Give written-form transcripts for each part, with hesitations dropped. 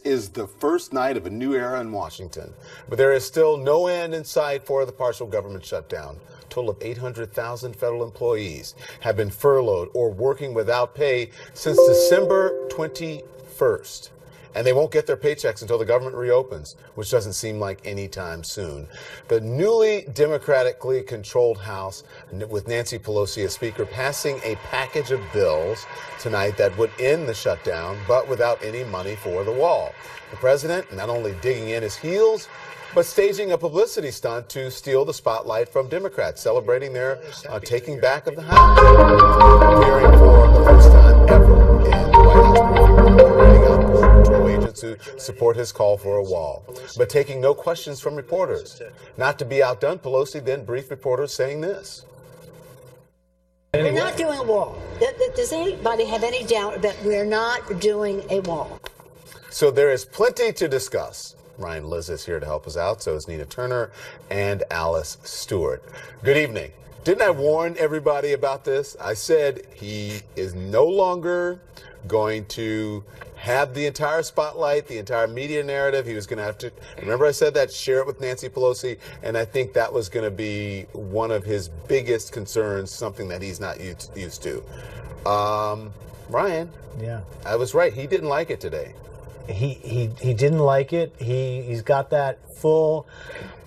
is the first night of a new era in Washington, but there is still no end in sight for the partial government shutdown. A total of 800,000 federal employees have been furloughed or working without pay since December 21st. And they won't get their paychecks until the government reopens, which doesn't seem like any time soon. The newly democratically controlled House, with Nancy Pelosi as Speaker, passing a package of bills tonight that would end the shutdown, but without any money for the wall. The president not only digging in his heels, but staging a publicity stunt to steal the spotlight from Democrats, celebrating their taking back of the House. Appearing for the first time ever in the White House briefing room, parading out patrol agents who support his call for a wall, but taking no questions from reporters. Not to be outdone, Pelosi then briefed reporters saying this. We're not doing a wall. Does anybody have any doubt that we're not doing a wall? So there is plenty to discuss. Ryan Liz is here to help us out, so is Nina Turner and Alice Stewart. Good evening. Didn't I warn everybody about this? I said he is no longer going to have the entire spotlight, the entire media narrative. He was going to have to, remember I said that, share it with Nancy Pelosi, and I think that was going to be one of his biggest concerns, something that he's not used to. Ryan, yeah, I was right. He didn't like it today. He didn't like it. He's got that full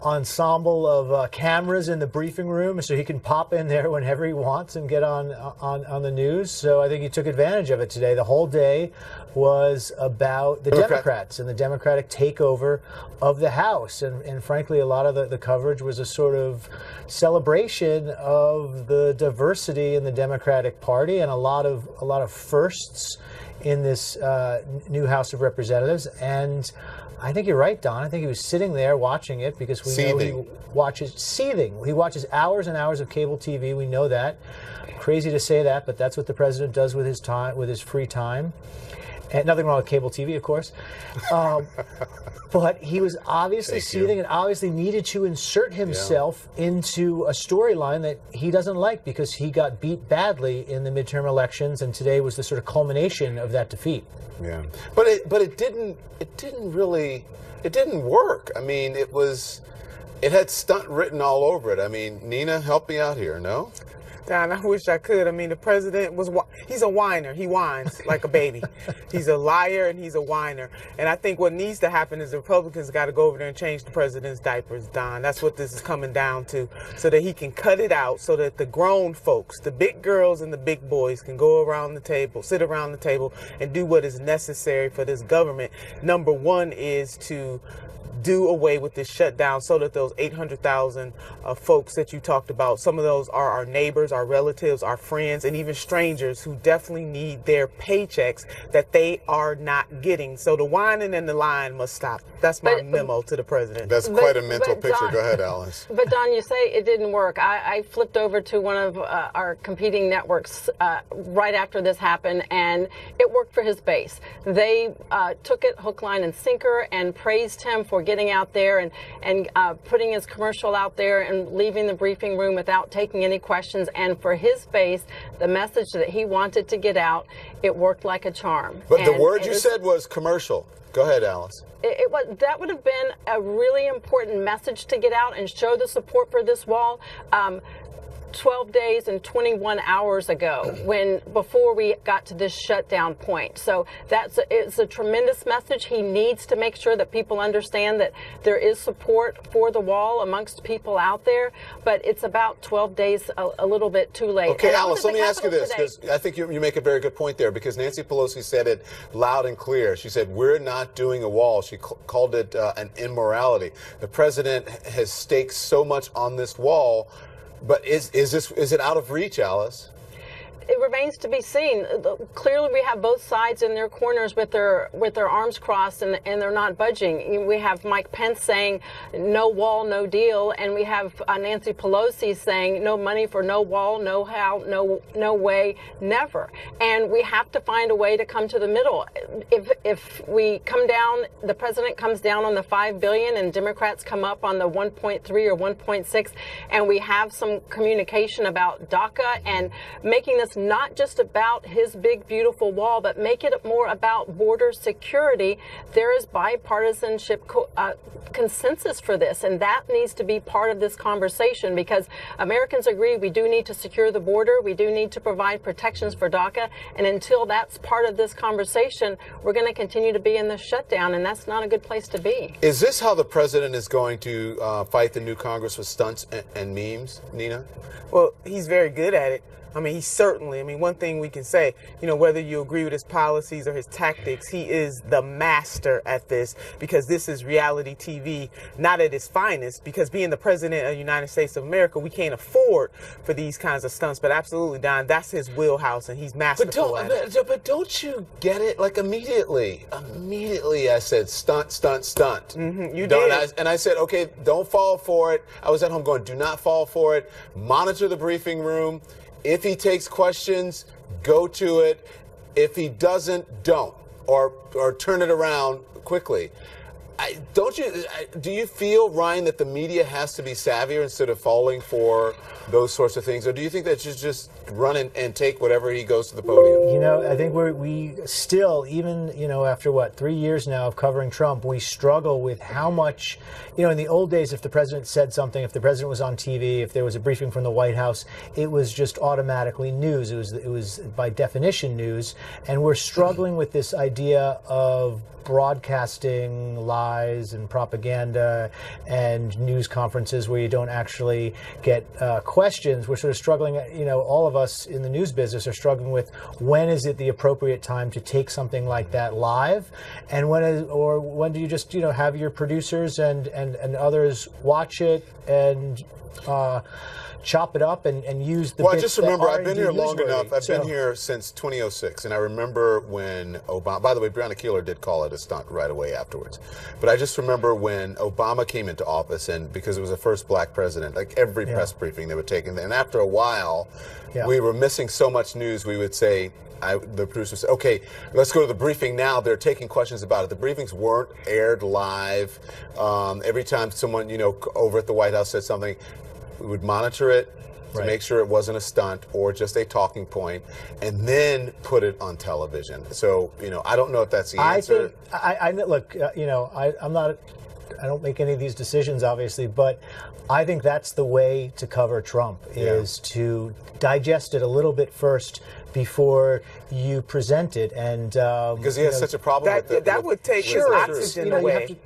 ensemble of cameras in the briefing room, so he can pop in there whenever he wants and get on the news. So I think he took advantage of it today. The whole day was about the Democrats and the Democratic takeover of the House, and frankly, a lot of the coverage was a sort of celebration of the diversity in the Democratic Party and a lot of firsts in this new House of Representatives. And I think you're right, Don. I think he was sitting there watching it because we know he watches seething. He watches hours and hours of cable TV. We know that. Crazy to say that, but that's what the president does with his time, with his free time. And nothing wrong with cable TV, of course. But he was obviously seething and obviously needed to insert himself into a storyline that he doesn't like because he got beat badly in the midterm elections, and today was the sort of culmination of that defeat. Yeah, but it didn't work. I mean, it had stunt written all over it. I mean, Nina, help me out here. No? Don, I wish I could. I mean, the president he's a whiner. He whines like a baby. He's a liar and he's a whiner. And I think what needs to happen is the Republicans got to go over there and change the president's diapers, Don. That's what this is coming down to, so that he can cut it out, so that the grown folks, the big girls and the big boys, can go around the table, sit around the table, and do what is necessary for this government. Number one is to do away with this shutdown so that those 800,000 folks that you talked about, some of those are our neighbors, our relatives, our friends, and even strangers who definitely need their paychecks that they are not getting. So the whining and the lying must stop. That's my memo to the president. That's quite a mental picture. Go ahead, Alice. But Don, you say it didn't work. I flipped over to one of our competing networks right after this happened, and it worked for his base. They took it hook, line, and sinker and praised him for getting out there and putting his commercial out there and leaving the briefing room without taking any questions. And for his base, the message that he wanted to get out, it worked like a charm. But the word you said was commercial. Go ahead, Alice. That would have been a really important message to get out and show the support for this wall. 12 days and 21 hours ago, before we got to this shutdown point. So it's a tremendous message. He needs to make sure that people understand that there is support for the wall amongst people out there, but it's about 12 days a little bit too late. Okay, Alice, let me ask you this, because I think you make a very good point there, because Nancy Pelosi said it loud and clear. She said, we're not doing a wall. She called it an immorality. The president has staked so much on this wall. But is it out of reach, Alice? It remains to be seen. Clearly, we have both sides in their corners with their arms crossed, and they're not budging. We have Mike Pence saying no wall, no deal, and we have Nancy Pelosi saying no money for no wall, no how, no way, never. And we have to find a way to come to the middle. If we come down, the president comes down on the $5 billion, and Democrats come up on the 1.3 or 1.6, and we have some communication about DACA and making this not just about his big, beautiful wall, but make it more about border security. There is bipartisanship consensus for this, and that needs to be part of this conversation, because Americans agree we do need to secure the border. We do need to provide protections for DACA. And until that's part of this conversation, we're going to continue to be in this shutdown, and that's not a good place to be. Is this how the president is going to fight the new Congress, with stunts and memes, Nina? Well, he's very good at it. I mean, one thing we can say, whether you agree with his policies or his tactics, he is the master at this, because this is reality TV, not at its finest, because being the president of the United States of America, we can't afford for these kinds of stunts. But absolutely, Don, that's his wheelhouse, and he's masterful at it. But don't you get it? Like immediately, I said, stunt, stunt, stunt. Mm-hmm, you did. And I said, okay, don't fall for it. I was at home going, do not fall for it. Monitor the briefing room. If he takes questions, go to it. If he doesn't, don't, or turn it around quickly. Do you feel, Ryan, that the media has to be savvier instead of falling for those sorts of things? Or do you think that you just run and take whatever he goes to the podium? I think we still, even, after 3 years now of covering Trump, we struggle with how much, in the old days, if the president said something, if the president was on TV, if there was a briefing from the White House, it was just automatically news. It was by definition news. And we're struggling with this idea of broadcasting lies and propaganda and news conferences where you don't actually get questions. We're sort of struggling, all of us in the news business are struggling with when is it the appropriate time to take something like that live, and when do you just, have your producers and others watch it and chop it up and use the. Well, I just remember, I've been here long enough. I've been here since 2006, and I remember when Obama. By the way, Breonna Keeler did call it a stunt right away afterwards. But I just remember when Obama came into office, and because it was the first black president, like every press briefing they were taking, and after a while, we were missing so much news. We would say. The producer said, okay, let's go to the briefing now. They're taking questions about it. The briefings weren't aired live. Every time someone, over at the White House said something, we would monitor it to make sure it wasn't a stunt or just a talking point, and then put it on television. So, I don't know if that's the answer. I think, look, I'm not, I don't make any of these decisions, obviously, but I think that's the way to cover Trump, is to digest it a little bit first before you present it, and because he has such a problem with it. That would take his oxygen away.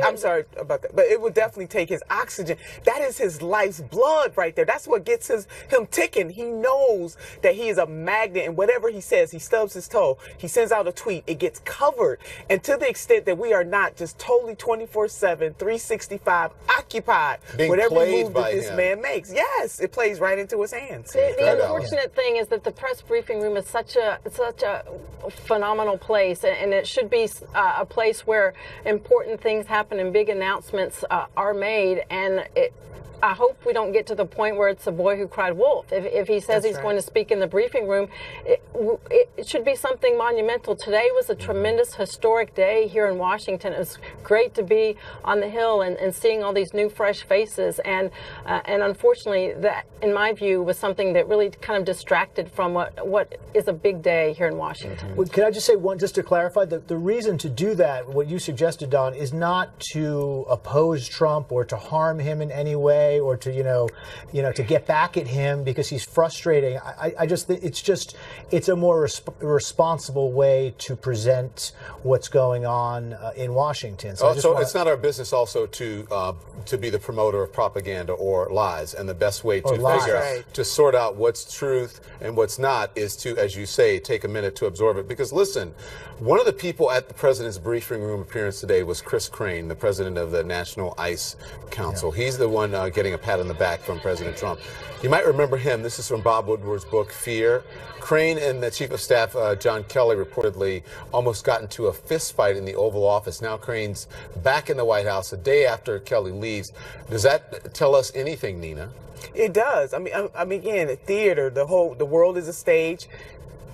I'm sorry about that, but it would definitely take his oxygen. That is his life's blood right there. That's what gets him ticking. He knows that he is a magnet, and whatever he says, he stubs his toe, he sends out a tweet, it gets covered. And to the extent that we are not just totally 24/7, 365 occupied, with every move that this man makes, yes, it plays right into his hands. The unfortunate thing is that the press briefing room is such a phenomenal place, and it should be a place where important things happen and big announcements are made, and I hope we don't get to the point where it's a boy who cried wolf. If he says he's going to speak in the briefing room, it should be something monumental. Today was a tremendous historic day here in Washington. It was great to be on the Hill and seeing all these new fresh faces, and unfortunately that, in my view, was something that really kind of distracted from what is a big day here in Washington. Well, can I just say one, just to clarify, the reason to do that, what you suggested, Don, is not to oppose Trump or to harm him in any way, or to to get back at him because he's frustrating. I just think it's a more responsible way to present what's going on in Washington. So it's not our business also to be the promoter of propaganda or lies, and the best way to sort out what's truth and what's not is to, as you say, take a minute to absorb it. Because listen, one of the people at the president's briefing room appearance today was Chris Crane, the president of the National Ice Council. He's the one getting a pat on the back from President Trump. You might remember him. This is from Bob Woodward's book, Fear. Crane and the Chief of Staff, John Kelly, reportedly almost got into a fist fight in the Oval Office. Now Crane's back in the White House a day after Kelly leaves. Does that tell us anything, Nina? It does. I mean, again, theater, the world is a stage.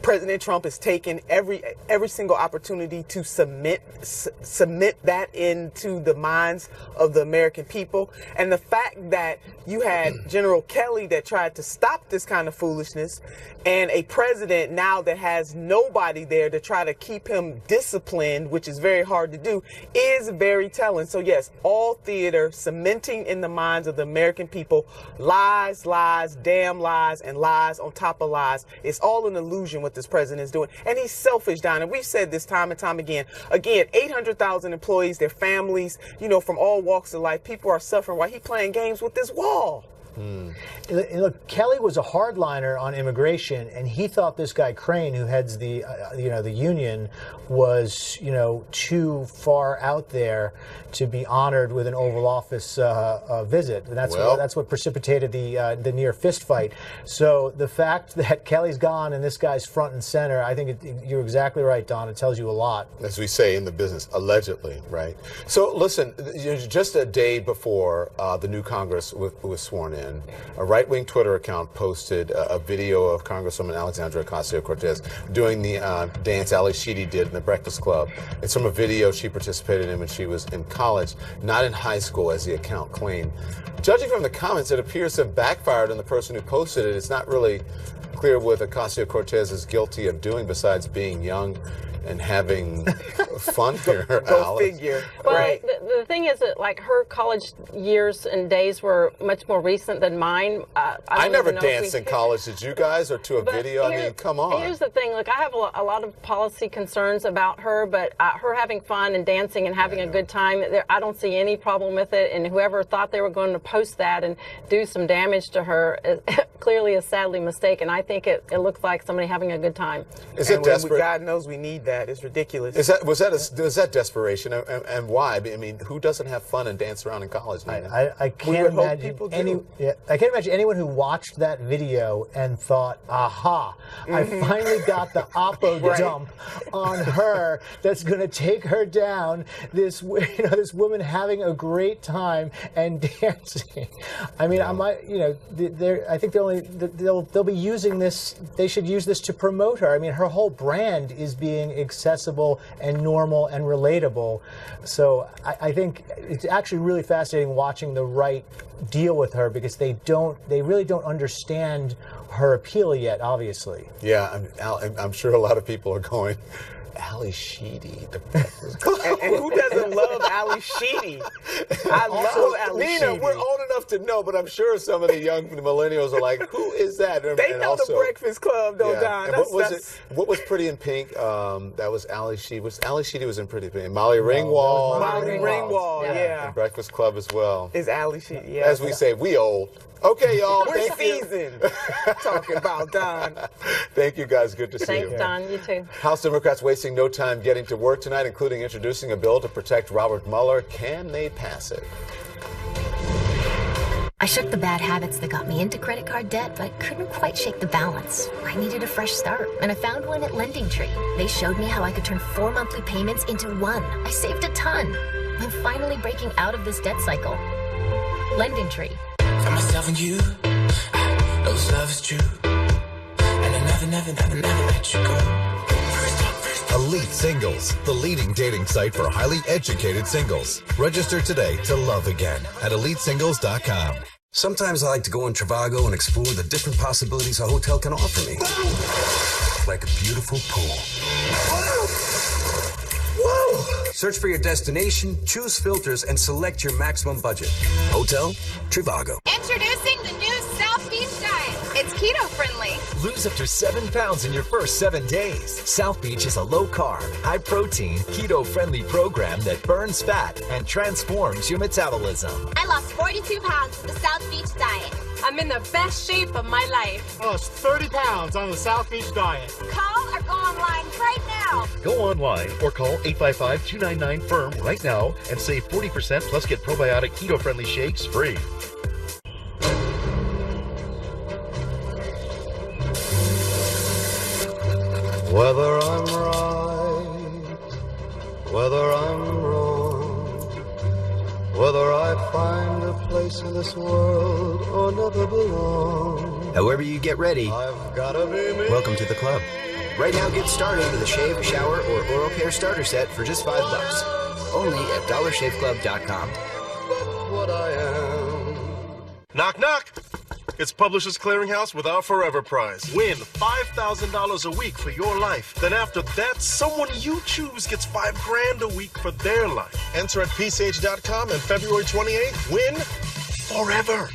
President Trump is taking every single opportunity to submit that into the minds of the American people. And the fact that you had General Kelly that tried to stop this kind of foolishness, and a president now that has nobody there to try to keep him disciplined, which is very hard to do, is very telling. So yes, all theater cementing in the minds of the American people lies, lies, damn lies, and lies on top of lies. It's all an illusion what this president is doing. And he's selfish, Don. And we've said this time and time again. Again, 800,000 employees, their families, from all walks of life. People are suffering while he's playing games with this wall. Look, Kelly was a hardliner on immigration, and he thought this guy Crane, who heads the the union, was too far out there to be honored with an Oval Office visit, and that's what precipitated the near fist fight. So the fact that Kelly's gone and this guy's front and center, I think you're exactly right, Don. It tells you a lot. As we say in the business, allegedly, right? So listen, just a day before the new Congress was sworn in, a right-wing Twitter account posted a video of Congresswoman Alexandria Ocasio-Cortez doing the dance Ali Sheedy did in the Breakfast Club. It's from a video she participated in when she was in college, not in high school, as the account claimed. Judging from the comments, it appears to have backfired on the person who posted it. It's not really clear what Ocasio-Cortez is guilty of doing besides being young and having fun here. Go figure. Well, right. The thing is that, like, her college years and days were much more recent than mine. I never danced in college. Did you guys? Or to a video? I mean, come on. Here's the thing. Look, I have a lot of policy concerns about her, but her having fun and dancing and having a good time, I don't see any problem with it. And whoever thought they were going to post that and do some damage to her clearly is sadly mistaken. I think it looks like somebody having a good time. Is it desperate? God knows we need that. It's ridiculous. Was that desperation, and why? I mean, who doesn't have fun and dance around in college? I can't imagine I can't imagine anyone who watched that video and thought, "Aha! I finally got the oppo dump on her. That's going to take her down." This woman having a great time and dancing. I mean, I think they'll be using this. They should use this to promote her. I mean, her whole brand is being accessible and normal and relatable. So I think it's actually really fascinating watching the right deal with her, because they really don't understand her appeal yet, obviously. Yeah, I'm sure a lot of people are going, Ali Sheedy. And who doesn't love Ali Sheedy? I love Ali Sheedy. Nina, we're old enough to know, but I'm sure some of the young millennials are like, who is that? They know the Breakfast Club, though, Don. What was Pretty in Pink? That was Ali Sheedy. Ali Sheedy was in Pretty Pink. Molly Ringwald. Molly Ringwald, yeah. And Breakfast Club as well. Is Ali Sheedy, yeah. As we say, we old. Okay, y'all. We're seasoned. Talking about Don. Thank you, guys. Good to see you. Thanks, Don. You too. House Democrats wasting no time getting to work tonight, including introducing a bill to protect Robert Mueller. Can they pass it? I shook the bad habits that got me into credit card debt, but couldn't quite shake the balance. I needed a fresh start, and I found one at LendingTree. They showed me how I could turn 4 monthly payments into 1. I saved a ton. I'm finally breaking out of this debt cycle. LendingTree. For myself and you, I know this love is true, and I never let you go. Elite Singles, the leading dating site for highly educated singles. Register today to love again at EliteSingles.com. Sometimes I like to go in Trivago and explore the different possibilities a hotel can offer me. Like a beautiful pool. Whoa! Search for your destination, choose filters, and select your maximum budget. Hotel Trivago. Introducing the new South Beach Diet. It's keto-friendly. Lose up to 7 pounds in your first 7 days. South Beach is a low-carb, high-protein, keto-friendly program that burns fat and transforms your metabolism. I lost 42 pounds with the South Beach Diet. I'm in the best shape of my life. I lost 30 pounds on the South Beach Diet. Call or go online right now. Go online or call 855-299-FIRM right now and save 40% plus get probiotic keto-friendly shakes free. Whether I'm right, whether I'm wrong, whether I find a place in this world or never belong. However you get ready, I've gotta be me. Welcome to the club. Right now, get started with a shave, shower, or oral care starter set for just $5. Only at dollarshaveclub.com. What I am. Knock, knock. It's Publishers Clearinghouse with our Forever Prize. Win $5,000 a week for your life. Then after that, someone you choose gets $5,000 a week for their life. Enter at PCH.com and February 28th, win forever.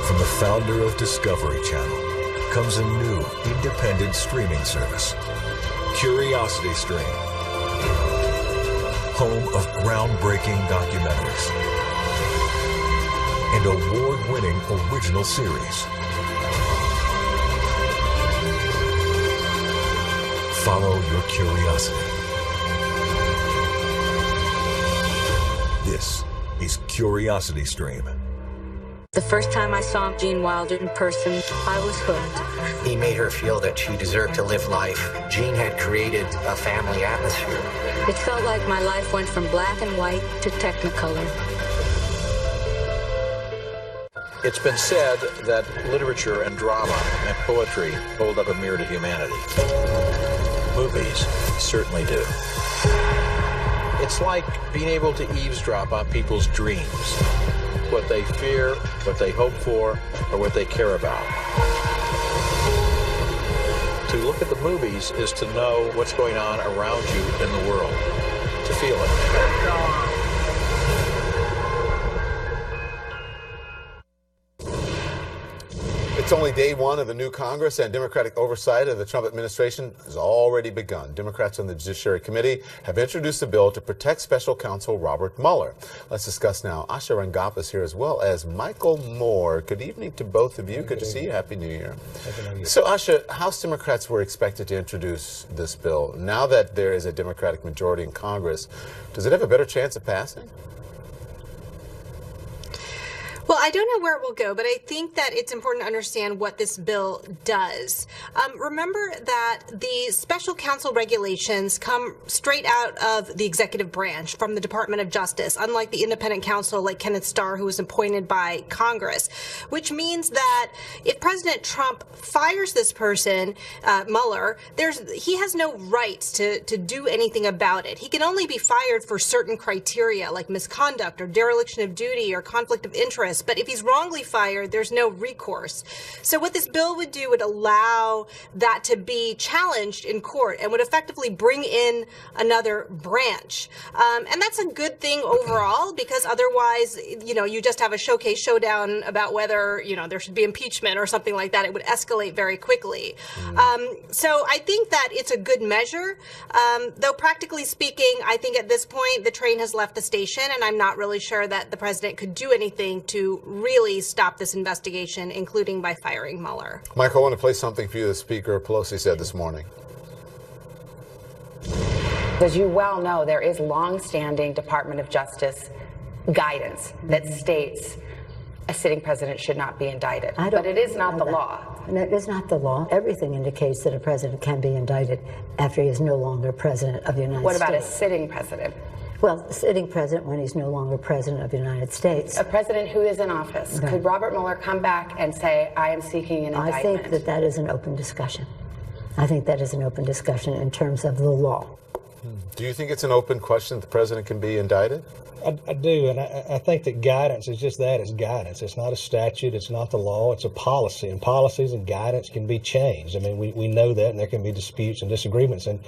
From the founder of Discovery Channel comes a new independent streaming service, Curiosity Stream. Home of groundbreaking documentaries and award-winning original series. Follow your curiosity. This is Curiosity Stream. The first time I saw Gene Wilder in person, I was hooked. He made her feel that she deserved to live life. Gene had created a family atmosphere. It felt like my life went from black and white to Technicolor. It's been said that literature and drama and poetry hold up a mirror to humanity. Movies certainly do. It's like being able to eavesdrop on people's dreams, what they fear, what they hope for, or what they care about. To look at the movies is to know what's going on around you in the world, to feel it. It's only day one of the new Congress, and Democratic oversight of the Trump administration has already begun. Democrats on the Judiciary Committee have introduced a bill to protect special counsel Robert Mueller. Let's discuss now. Asha Rangappa is here as well as Michael Moore. Good evening to both of you. Good to see you. Happy New Year. So, Asha, House Democrats were expected to introduce this bill. Now that there is a Democratic majority in Congress, does it have a better chance of passing? Well, I don't know where it will go, but I think that it's important to understand what this bill does. Remember that the special counsel regulations come straight out of the executive branch from the Department of Justice, unlike the independent counsel like Kenneth Starr, who was appointed by Congress, which means that if President Trump fires this person, Mueller, he has no rights to do anything about it. He can only be fired for certain criteria like misconduct or dereliction of duty or conflict of interest. But if he's wrongly fired, there's no recourse. So what this bill would do would allow that to be challenged in court and would effectively bring in another branch. And that's a good thing overall, because otherwise, you just have a showdown about whether, there should be impeachment or something like that. It would escalate very quickly. So I think that it's a good measure. Though practically speaking, I think at this point, the train has left the station, and I'm not really sure that the president could do anything to really stop this investigation, including by firing Mueller. Michael, I want to play something for you that Speaker Pelosi said this morning. As you well know, there is long-standing Department of Justice guidance that states a sitting president should not be indicted. But it is not the law. No, it is not the law. Everything indicates that a president can be indicted after he is no longer president of the United States. What about a sitting president? Well, sitting president when he's no longer president of the United States. A president who is in office. Right. Could Robert Mueller come back and say, I am seeking an indictment? I think that that is an open discussion. I think that is an open discussion in terms of the law. Do you think it's an open question that the president can be indicted? I do, and I think that guidance is just that. It's guidance. It's not a statute. It's not the law. It's a policy, and policies and guidance can be changed. I mean, we know that, and there can be disputes and disagreements, and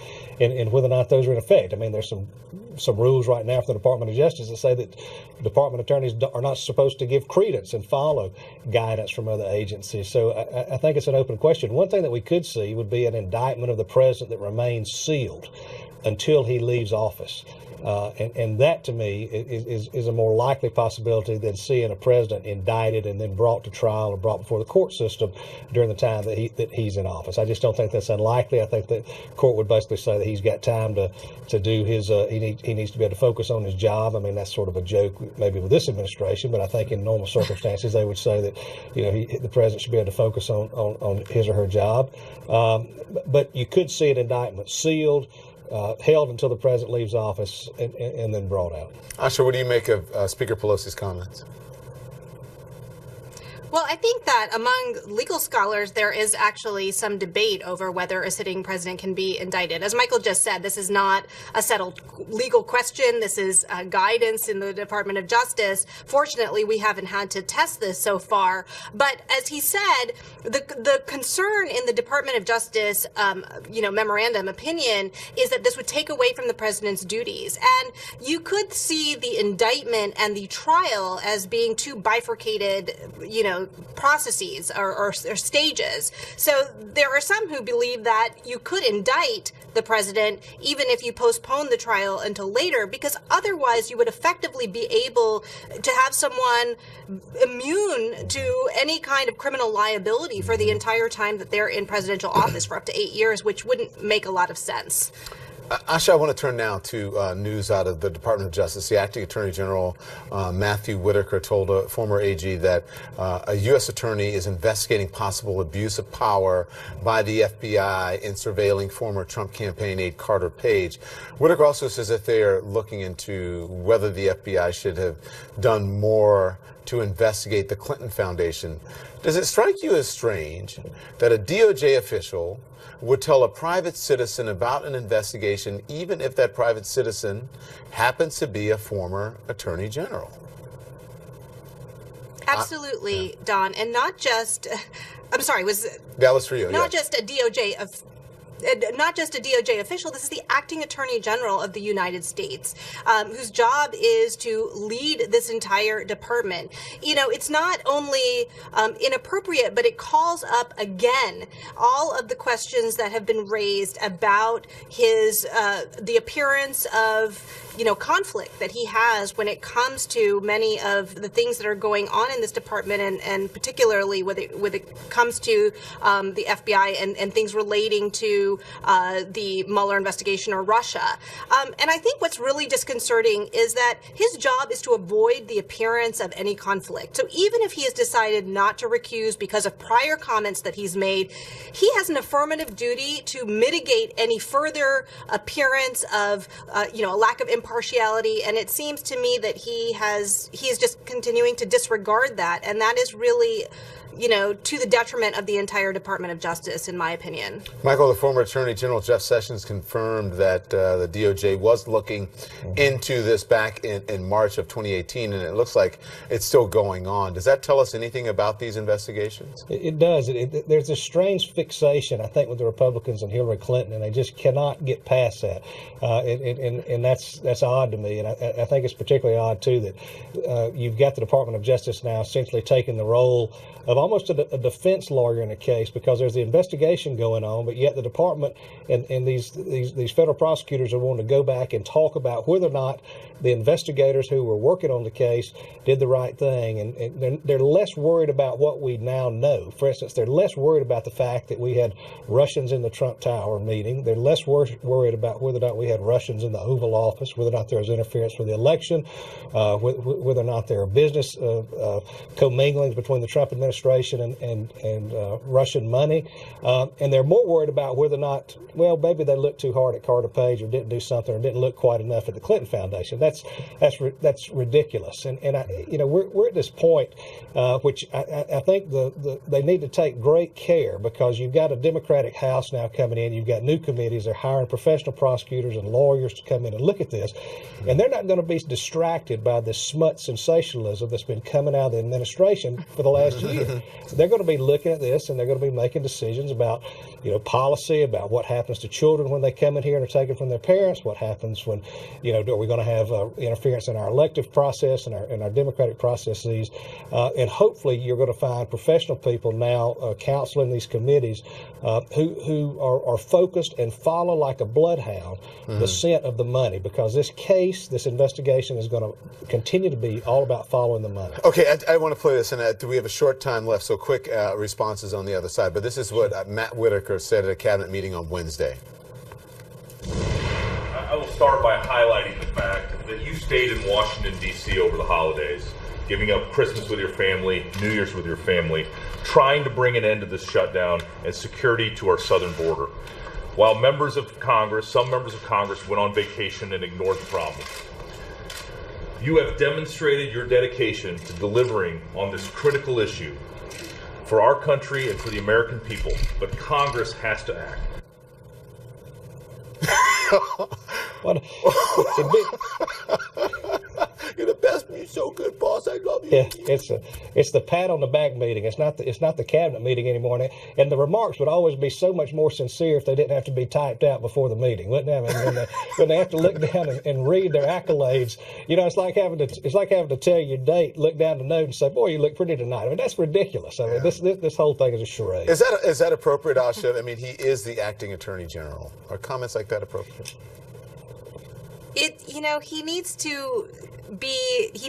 whether or not those are in effect. I mean, there's some rules right now for the Department of Justice that say that department attorneys are not supposed to give credence and follow guidance from other agencies. So I think it's an open question. One thing that we could see would be an indictment of the president that remains sealed until he leaves office. And that, to me, is a more likely possibility than seeing a president indicted and then brought to trial or brought before the court system during the time that he's in office. I just don't think that's unlikely. I think that court would basically say that he's got time to do his, he needs to be able to focus on his job. I mean, that's sort of a joke maybe with this administration, but I think in normal circumstances they would say that, the president should be able to focus on his or her job. But you could see an indictment sealed, held until the president leaves office, and then brought out. Asha, what do you make of Speaker Pelosi's comments? Well, I think that among legal scholars, there is actually some debate over whether a sitting president can be indicted. As Michael just said, this is not a settled legal question. This is guidance in the Department of Justice. Fortunately, we haven't had to test this so far. But as he said, the concern in the Department of Justice, memorandum opinion is that this would take away from the president's duties. And you could see the indictment and the trial as being two bifurcated, processes or stages. So there are some who believe that you could indict the president even if you postpone the trial until later, because otherwise you would effectively be able to have someone immune to any kind of criminal liability for the entire time that they're in presidential office for up to 8 years, which wouldn't make a lot of sense. Asha, I want to turn now to news out of the Department of Justice. The acting Attorney General, Matthew Whitaker, told a former AG that a U.S. attorney is investigating possible abuse of power by the FBI in surveilling former Trump campaign aide Carter Page. Whitaker also says that they are looking into whether the FBI should have done more to investigate the Clinton Foundation. Does it strike you as strange that a DOJ official would tell a private citizen about an investigation, even if that private citizen happens to be a former attorney general? Absolutely, Don. And not just, I'm sorry, that was for you. Not just a DOJ official. This is the acting attorney general of the United States, whose job is to lead this entire department. It's not only inappropriate, but it calls up again all of the questions that have been raised about the appearance of conflict that he has when it comes to many of the things that are going on in this department, and particularly when it comes to the FBI and things relating to the Mueller investigation or Russia. And I think what's really disconcerting is that his job is to avoid the appearance of any conflict. So even if he has decided not to recuse because of prior comments that he's made, he has an affirmative duty to mitigate any further appearance of a lack of impartiality. And it seems to me that he is just continuing to disregard that. And that is really, to the detriment of the entire Department of Justice, in my opinion. Michael, the former Attorney General Jeff Sessions confirmed that the DOJ was looking into this back in March of 2018, and it looks like it's still going on. Does that tell us anything about these investigations? It does. There's a strange fixation, I think, with the Republicans and Hillary Clinton, and they just cannot get past that. And that's odd to me. And I think it's particularly odd, too, that you've got the Department of Justice now essentially taking the role of almost a defense lawyer in a case, because there's the investigation going on, but yet the department and these federal prosecutors are wanting to go back and talk about whether or not the investigators who were working on the case did the right thing. And they're less worried about what we now know. For instance, they're less worried about the fact that we had Russians in the Trump Tower meeting. They're less worried about whether or not we had Russians in the Oval Office, whether or not there was interference with the election, whether or not there are business commingling between the Trump administration and Russian money. And they're more worried about whether or not, well, maybe they looked too hard at Carter Page or didn't do something or didn't look quite enough at the Clinton Foundation. That's ridiculous. And we're at this point which I think they need to take great care, because you've got a Democratic House now coming in. You've got new committees. They're hiring professional prosecutors and lawyers to come in and look at this. And they're not going to be distracted by this smut sensationalism that's been coming out of the administration for the last year. They're going to be looking at this, and they're going to be making decisions about, policy, about what happens to children when they come in here and are taken from their parents, what happens when, are we going to have interference in our elective process and our democratic processes. And hopefully you're going to find professional people now counseling these committees who are focused and follow like a bloodhound the scent of the money, because this investigation is going to continue to be all about following the money. Okay, I want to play this, and we have a short time left, so quick responses on the other side. But this is what Matt Whitaker said at a cabinet meeting on Wednesday. I will start by highlighting the fact that you stayed in Washington, D.C. over the holidays, giving up Christmas with your family, New Year's with your family, trying to bring an end to this shutdown and security to our southern border. While some members of Congress went on vacation and ignored the problem. You have demonstrated your dedication to delivering on this critical issue for our country and for the American people, but Congress has to act. You're the best. You're so good, boss. I love you. Yeah, it's the pat on the back meeting. It's not the cabinet meeting anymore. And the remarks would always be so much more sincere if they didn't have to be typed out before the meeting, wouldn't they? I mean, when they have to look down and read their accolades, you know, it's like having to tell your date, look down the note and say, "Boy, you look pretty tonight." I mean, that's ridiculous. I mean, this whole thing is a charade. Is that appropriate, Asha? I mean, he is the acting attorney general. Are comments like that appropriate? He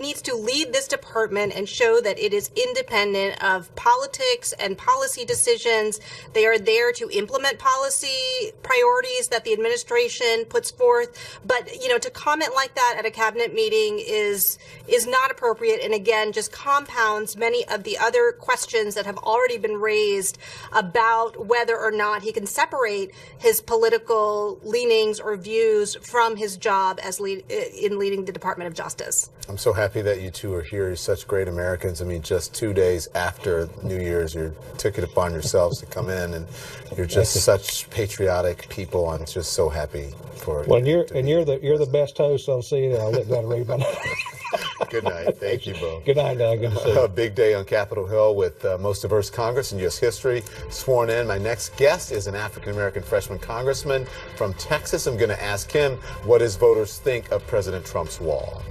needs to lead this department and show that it is independent of politics and policy decisions. They are there to implement policy priorities that the administration puts forth. But, to comment like that at a cabinet meeting is not appropriate, and again, just compounds many of the other questions that have already been raised about whether or not he can separate his political leanings or views from his job as in leading the Department of Justice. I'm so happy that you two are here. You're such great Americans. I mean, just 2 days after New Year's, you took it upon yourselves to come in, and you're just such patriotic people. I'm just so happy for you. You're the best host on CNN. I'll let that read my name. Good night. Thank you both. Good night, Don. Good to see you. A big day on Capitol Hill with most diverse Congress in U.S. history sworn in. My next guest is an African-American freshman congressman from Texas. I'm going to ask him what his voters think of President Trump's wall.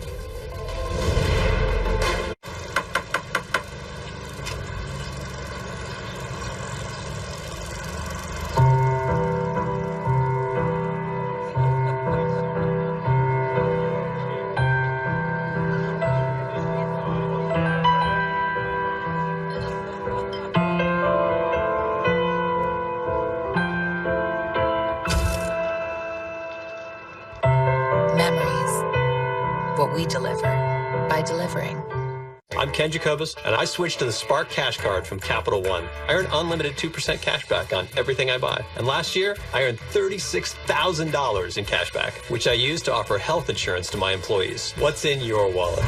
We deliver by delivering. I'm Ken Jacobus, and I switched to the Spark Cash Card from Capital One. I earn unlimited 2% cash back on everything I buy. And last year, I earned $36,000 in cash back, which I used to offer health insurance to my employees. What's in your wallet?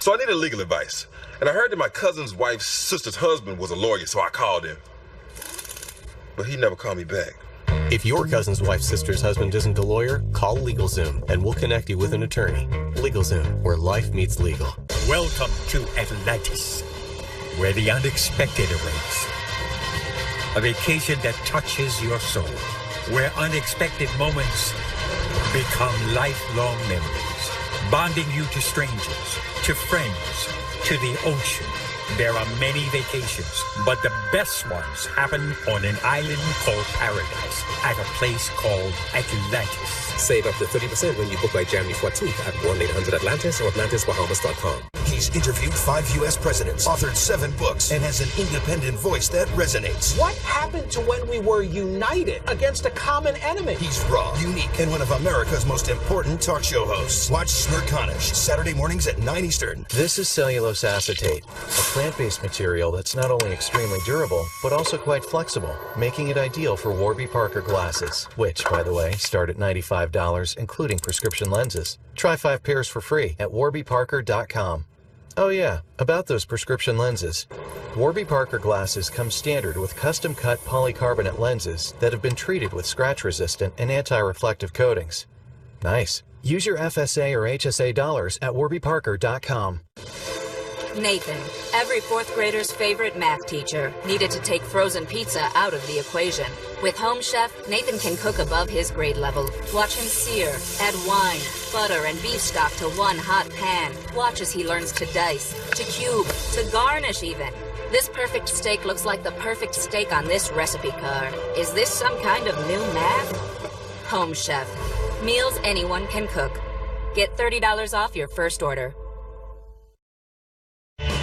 So I needed legal advice. And I heard that my cousin's wife's sister's husband was a lawyer, so I called him. But he never called me back. If your cousin's wife's sister's husband isn't a lawyer, call LegalZoom and we'll connect you with an attorney. LegalZoom, where life meets legal. Welcome to Atlantis, where the unexpected awaits. A vacation that touches your soul, where unexpected moments become lifelong memories, bonding you to strangers, to friends, to the ocean. There are many vacations, but the best ones happen on an island called Paradise at a place called Atlantis. Save up to 30% when you book by January 14th at 1-800-ATLANTIS or AtlantisBahamas.com. He's interviewed 5 U.S. presidents, authored 7 books, and has an independent voice that resonates. What happened to when we were united against a common enemy? He's raw, unique, and one of America's most important talk show hosts. Watch Smirconish, Saturday mornings at 9 Eastern. This is cellulose acetate, a plant-based material that's not only extremely durable, but also quite flexible, making it ideal for Warby Parker glasses, which, by the way, start at $95, including prescription lenses. Try 5 pairs for free at warbyparker.com. Oh yeah, about those prescription lenses. Warby Parker glasses come standard with custom-cut polycarbonate lenses that have been treated with scratch-resistant and anti-reflective coatings. Nice. Use your FSA or HSA dollars at warbyparker.com. Nathan, every 4th grader's favorite math teacher, needed to take frozen pizza out of the equation. With Home Chef, Nathan can cook above his grade level. Watch him sear, add wine, butter, and beef stock to one hot pan. Watch as he learns to dice, to cube, to garnish even. This perfect steak looks like the perfect steak on this recipe card. Is this some kind of new math? Home Chef. Meals anyone can cook. Get $30 off your first order.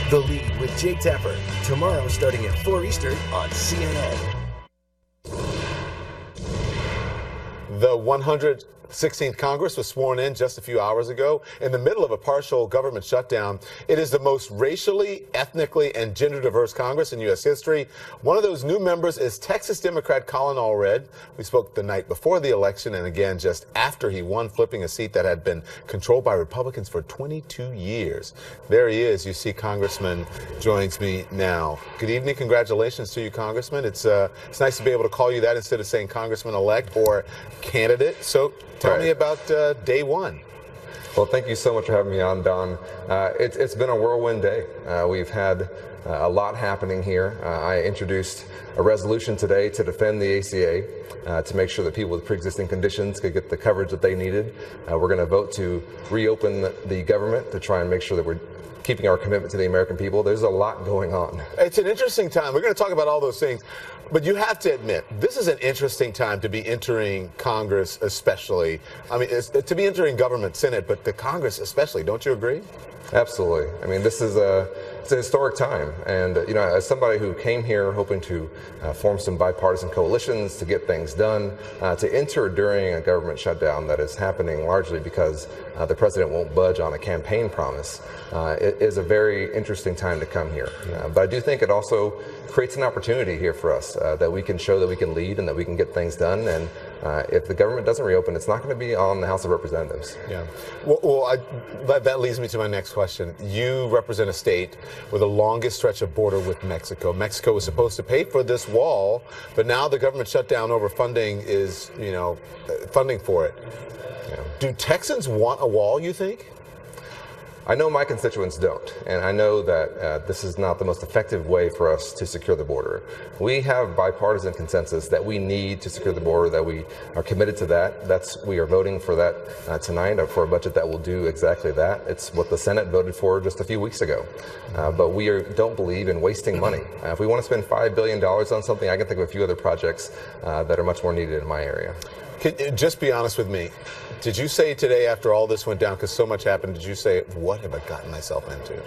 The Lead with Jake Tapper, tomorrow starting at 4 Eastern on CNN. The 100 16th Congress was sworn in just a few hours ago in the middle of a partial government shutdown. It is the most racially, ethnically, and gender diverse Congress in U.S. history. One of those new members is Texas Democrat Colin Allred. We spoke the night before the election and again just after he won, flipping a seat that had been controlled by Republicans for 22 years. There he is. You see, Congressman joins me now. Good evening. Congratulations to you, Congressman. It's nice to be able to call you that instead of saying Congressman-elect or candidate. So tell me about day one. Well, thank you so much for having me on, Don. It's been a whirlwind day. We've had a lot happening here. I introduced a resolution today to defend the ACA, to make sure that people with pre-existing conditions could get the coverage that they needed. We're going to vote to reopen the government to try and make sure that we're keeping our commitment to the American people. There's a lot going on. It's an interesting time. We're going to talk about all those things. But you have to admit, this is an interesting time to be entering Congress, especially. I mean, to be entering government, Senate, but the Congress especially. Don't you agree? Absolutely. I mean, it's a historic time. And, you know, as somebody who came here hoping to form some bipartisan coalitions to get things done, to enter during a government shutdown that is happening largely because the president won't budge on a campaign promise, it is a very interesting time to come here. But I do think it also creates an opportunity here for us that we can show that we can lead and that we can get things done. And if the government doesn't reopen, it's not going to be on the House of Representatives. Yeah. Well, that leads me to my next question. You represent a state with the longest stretch of border with Mexico. Mexico was supposed to pay for this wall, but now the government shutdown over funding is, funding for it. Yeah. Do Texans want a wall, you think? I know my constituents don't, and I know that this is not the most effective way for us to secure the border. We have bipartisan consensus that we need to secure the border, that we are committed to that. We are voting for that tonight, for a budget that will do exactly that. It's what the Senate voted for just a few weeks ago. But we don't believe in wasting money. If we want to spend $5 billion on something, I can think of a few other projects that are much more needed in my area. Just be honest with me. Did you say today, after all this went down, because so much happened, did you say, what have I gotten myself into?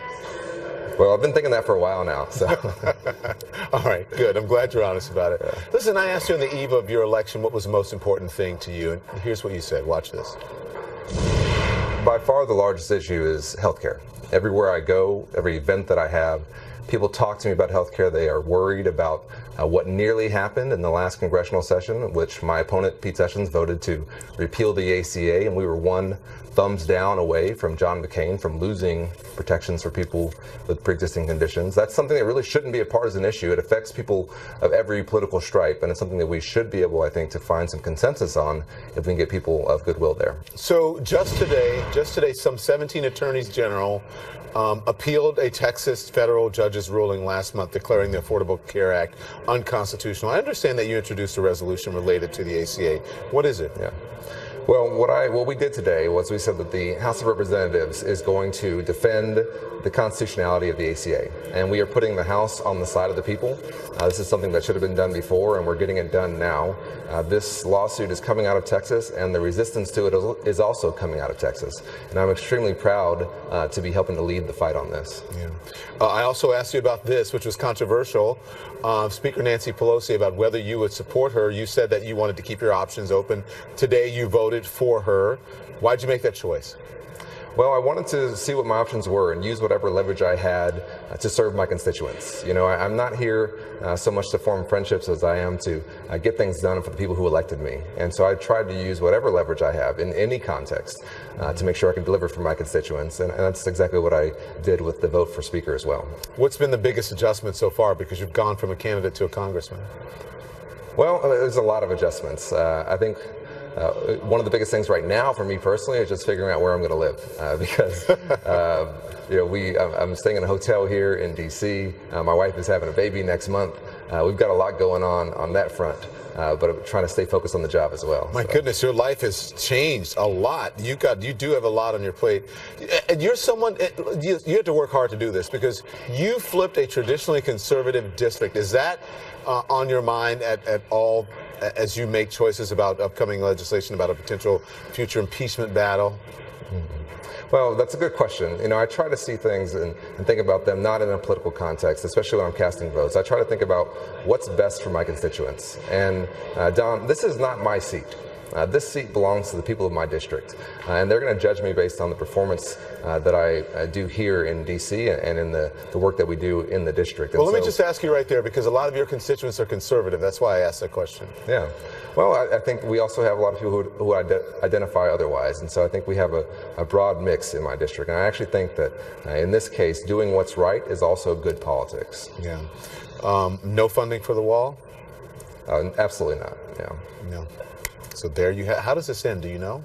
Well, I've been thinking that for a while now. So. All right, good. I'm glad you're honest about it. Yeah. Listen, I asked you on the eve of your election what was the most important thing to you, and here's what you said. Watch this. By far the largest issue is healthcare. Everywhere I go, every event that I have, people talk to me about healthcare. They are worried about what nearly happened in the last congressional session, which my opponent, Pete Sessions, voted to repeal the ACA, and we were one thumbs down away from John McCain from losing protections for people with pre-existing conditions. That's something that really shouldn't be a partisan issue. It affects people of every political stripe, and it's something that we should be able, I think, to find some consensus on if we can get people of goodwill there. So just today, some 17 attorneys general appealed a Texas federal judge's ruling last month declaring the Affordable Care Act unconstitutional. I understand that you introduced a resolution related to the ACA. What is it? Yeah. Well, what we did today was we said that the House of Representatives is going to defend the constitutionality of the ACA, and we are putting the House on the side of the people. This is something that should have been done before, and we're getting it done now. This lawsuit is coming out of Texas, and the resistance to it is also coming out of Texas. And I'm extremely proud to be helping to lead the fight on this. Yeah. I also asked you about this, which was controversial. Speaker Nancy Pelosi, about whether you would support her. You said that you wanted to keep your options open. Today you voted for her. Why'd you make that choice? Well, I wanted to see what my options were and use whatever leverage I had to serve my constituents. You know, I'm not here so much to form friendships as I am to get things done for the people who elected me. And so I tried to use whatever leverage I have in any context to make sure I can deliver for my constituents. And that's exactly what I did with the vote for Speaker as well. What's been the biggest adjustment so far, because you've gone from a candidate to a congressman? Well, there's a lot of adjustments. I think one of the biggest things right now for me personally is just figuring out where I'm going to live, because I'm staying in a hotel here in D.C. My wife is having a baby next month. We've got a lot going on that front, but I'm trying to stay focused on the job as well. My goodness, your life has changed a lot. You do have a lot on your plate. And you're someone, you have to work hard to do this, because you flipped a traditionally conservative district. Is that on your mind at all as you make choices about upcoming legislation, about a potential future impeachment battle? Well, that's a good question. You know, I try to see things and think about them not in a political context, especially when I'm casting votes. I try to think about what's best for my constituents. And Don, this is not my seat. This seat belongs to the people of my district, and they're going to judge me based on the performance that I do here in D.C. and in the work that we do in the district. Well, let me just ask you right there, because a lot of your constituents are conservative. That's why I asked that question. Yeah. Well, I think we also have a lot of people who identify otherwise, and so I think we have a broad mix in my district. And I actually think that in this case, doing what's right is also good politics. Yeah. No funding for the wall? Absolutely not. Yeah. No. So there you have. How does this end? Do you know?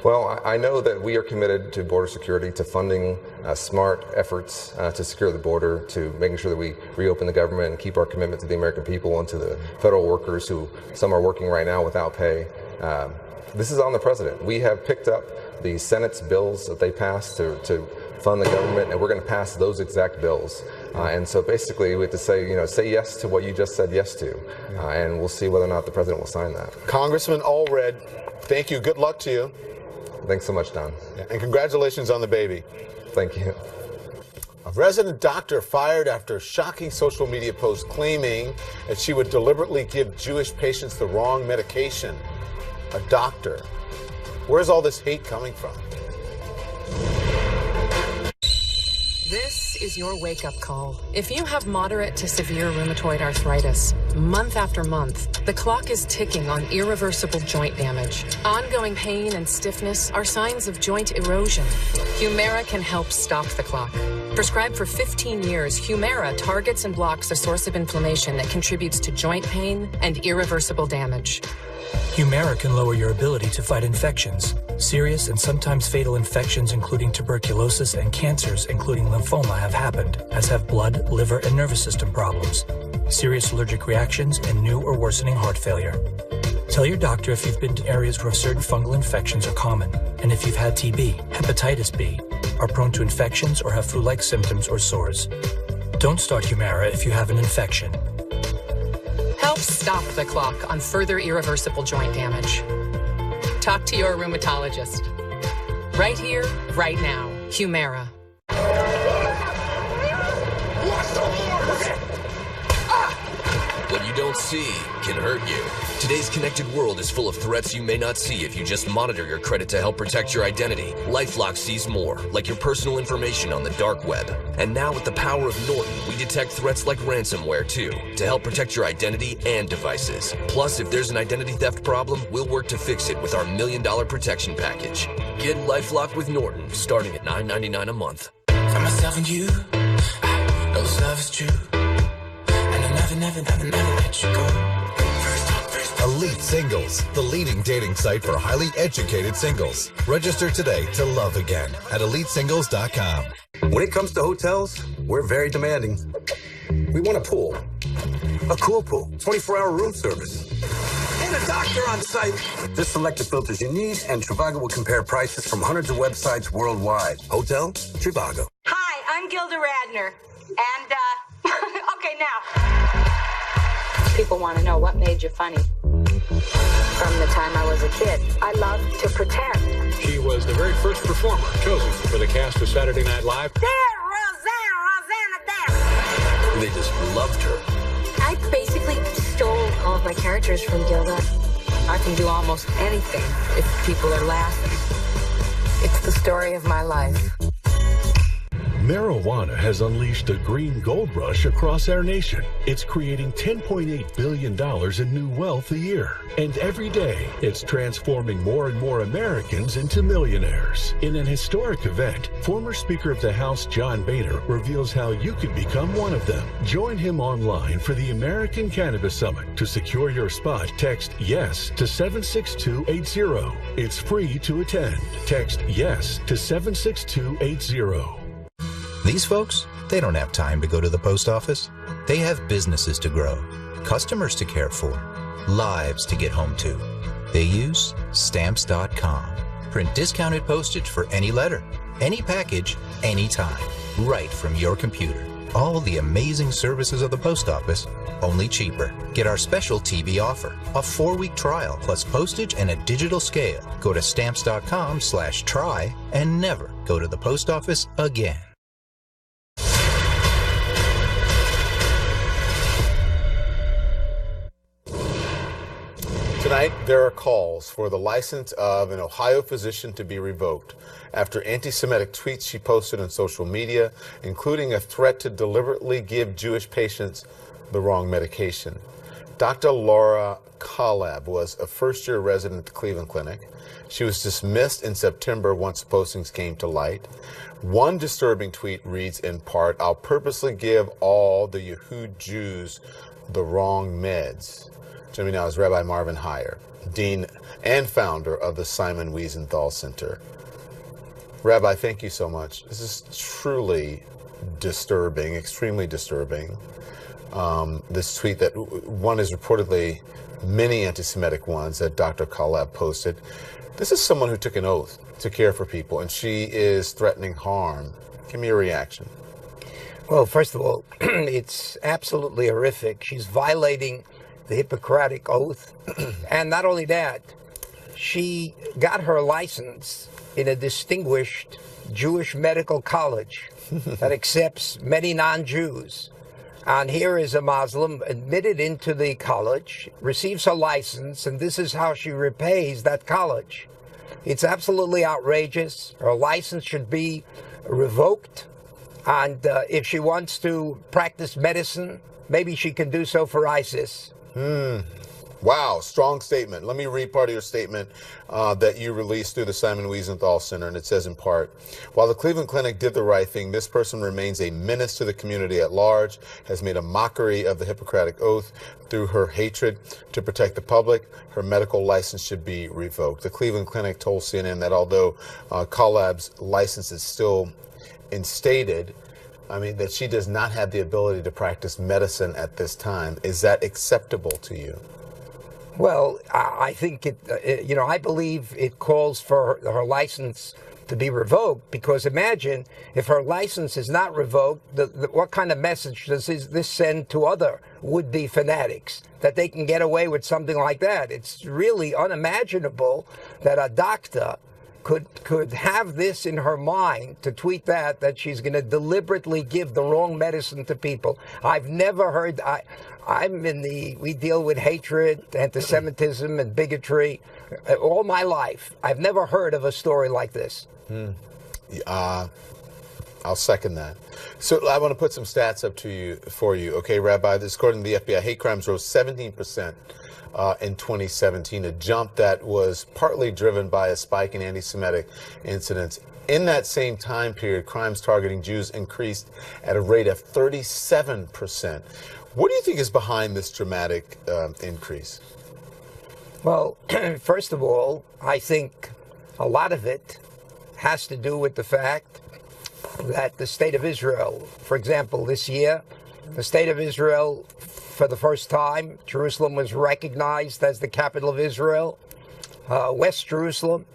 Well, I know that we are committed to border security, to funding smart efforts to secure the border, to making sure that we reopen the government and keep our commitment to the American people and to the federal workers who some are working right now without pay. This is on the president. We have picked up the Senate's bills that they passed to fund the government, and we're going to pass those exact bills. And so basically we have to say yes to what you just said yes to, and we'll see whether or not the president will sign that. Congressman Allred, thank you. Good luck to you. Thanks so much, Don. And congratulations on the baby. Thank you. A resident doctor fired after shocking social media post claiming that she would deliberately give Jewish patients the wrong medication. A doctor. Where's all this hate coming from? This is your wake-up call. If you have moderate to severe rheumatoid arthritis, month after month, the clock is ticking on irreversible joint damage. Ongoing pain and stiffness are signs of joint erosion. Humira can help stop the clock. Prescribed for 15 years, Humira targets and blocks a source of inflammation that contributes to joint pain and irreversible damage. Humira can lower your ability to fight infections. Serious and sometimes fatal infections, including tuberculosis and cancers, including lymphoma, have happened, as have blood, liver, and nervous system problems, serious allergic reactions, and new or worsening heart failure. Tell your doctor if you've been to areas where certain fungal infections are common, and if you've had TB, hepatitis B, are prone to infections, or have flu-like symptoms or sores. Don't start Humira if you have an infection. Help stop the clock on further irreversible joint damage. Talk to your rheumatologist. Right here, right now. Humira. What you don't see can hurt you. Today's connected world is full of threats you may not see if you just monitor your credit to help protect your identity. LifeLock sees more, like your personal information on the dark web. And now with the power of Norton, we detect threats like ransomware too, to help protect your identity and devices. Plus, if there's an identity theft problem, we'll work to fix it with our $1 million protection package. Get LifeLock with Norton, starting at $9.99 a month. For myself and you, I know this love is true. And I'll never let you go. Elite Singles, the leading dating site for highly educated singles. Register today to love again at elitesingles.com. When it comes to hotels, we're very demanding. We want a pool, a cool pool, 24-hour room service, and a doctor on site. Just select the filters you need, and Trivago will compare prices from hundreds of websites worldwide. Hotel Trivago. Hi, I'm Gilda Radner, and okay, now. People want to know what made you funny. From the time I was a kid, I loved to pretend. She was the very first performer chosen for the cast of Saturday Night Live. There, Rosanna, there. They just loved her. I basically stole all of my characters from Gilda. I can do almost anything if people are laughing. It's the story of my life. Marijuana has unleashed a green gold rush across our nation. It's creating $10.8 billion in new wealth a year. And every day, it's transforming more and more Americans into millionaires. In an historic event, former Speaker of the House John Boehner reveals how you could become one of them. Join him online for the American Cannabis Summit. To secure your spot, text YES to 76280. It's free to attend. Text YES to 76280. These folks, they don't have time to go to the post office. They have businesses to grow, customers to care for, lives to get home to. They use Stamps.com. Print discounted postage for any letter, any package, anytime, right from your computer. All the amazing services of the post office, only cheaper. Get our special TV offer, a 4-week trial plus postage and a digital scale. Go to Stamps.com/try and never go to the post office again. Tonight, there are calls for the license of an Ohio physician to be revoked after anti-Semitic tweets she posted on social media, including a threat to deliberately give Jewish patients the wrong medication. Dr. Laura Collab was a first-year resident at the Cleveland Clinic. She was dismissed in September once the postings came to light. One disturbing tweet reads in part, "I'll purposely give all the Yehud Jews the wrong meds." Joining me now is Rabbi Marvin Heyer, Dean and founder of the Simon Wiesenthal Center. Rabbi, thank you so much. This is truly disturbing, extremely disturbing. This tweet that one is reportedly many anti-Semitic ones that Dr. Collab posted. This is someone who took an oath to care for people, and she is threatening harm. Give me your reaction. Well, first of all, it's absolutely horrific. She's violating the Hippocratic Oath. And not only that, she got her license in a distinguished Jewish medical college that accepts many non-Jews. And here is a Muslim admitted into the college, receives her license, and this is how she repays that college. It's absolutely outrageous. Her license should be revoked. And if she wants to practice medicine, maybe she can do so for ISIS. Wow, strong statement. Let me read part of your statement that you released through the Simon Wiesenthal Center, and it says in part, "While the Cleveland Clinic did the right thing, this person remains a menace to the community at large, has made a mockery of the Hippocratic Oath through her hatred to protect the public. Her medical license should be revoked." The Cleveland Clinic told CNN that although Collab's license is still instated, that she does not have the ability to practice medicine at this time. Is that acceptable to you? Well, I think I believe it calls for her license to be revoked, because imagine if her license is not revoked, what kind of message does this send to other would-be fanatics, that they can get away with something like that? It's really unimaginable that a doctor could have this in her mind to tweet that she's going to deliberately give the wrong medicine to people. I've never heard. We deal with hatred, anti-Semitism, and bigotry all my life. I've never heard of a story like this. I'll second that. So I want to put some stats up for you. Okay, Rabbi, this according to the FBI, hate crimes rose 17% in 2017, a jump that was partly driven by a spike in anti-Semitic incidents. In that same time period, crimes targeting Jews increased at a rate of 37%. What do you think is behind this dramatic increase? Well, first of all, I think a lot of it has to do with the fact that the state of Israel, for example, this year, the state of Israel, for the first time, Jerusalem was recognized as the capital of Israel, West Jerusalem.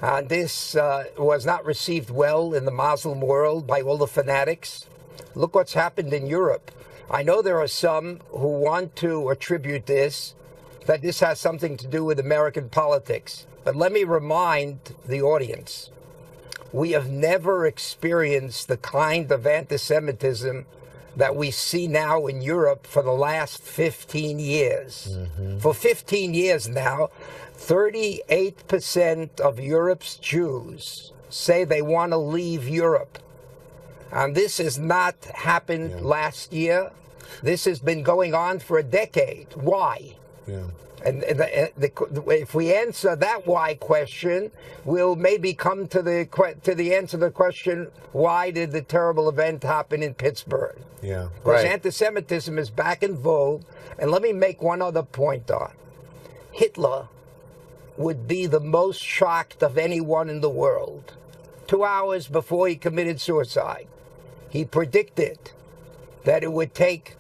And this was not received well in the Muslim world by all the fanatics. Look what's happened in Europe. I know there are some who want to attribute that this has something to do with American politics. But let me remind the audience, we have never experienced the kind of anti-Semitism that we see now in Europe for the last 15 years. For 15 years now, 38% of Europe's Jews say they want to leave Europe. And this has not happened last year. This has been going on for a decade. Why? And if we answer that why question, we'll maybe come to the answer to the question, why did the terrible event happen in Pittsburgh? Because anti-Semitism is back in vogue. And let me make one other point on. Hitler would be the most shocked of anyone in the world. 2 hours before he committed suicide, he predicted that it would take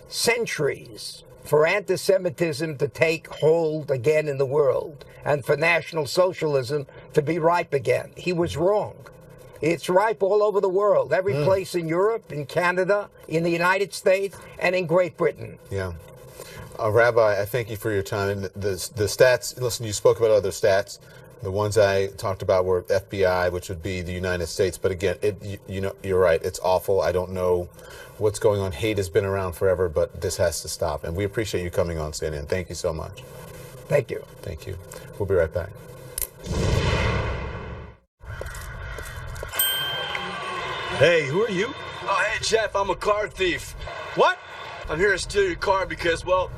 centuries for anti-Semitism to take hold again in the world and for National Socialism to be ripe again. He was wrong. It's ripe all over the world, every place in Europe, in Canada, in the United States, and in Great Britain. Rabbi, I thank you for your time. The stats, listen, you spoke about other stats. The ones I talked about were FBI, which would be the United States. But again, you're right. It's awful. I don't know what's going on. Hate has been around forever, but this has to stop. And we appreciate you coming on CNN. Thank you so much. Thank you. Thank you. We'll be right back. Hey, who are you? Oh, hey, Jeff, I'm a car thief. What? I'm here to steal your car because, well,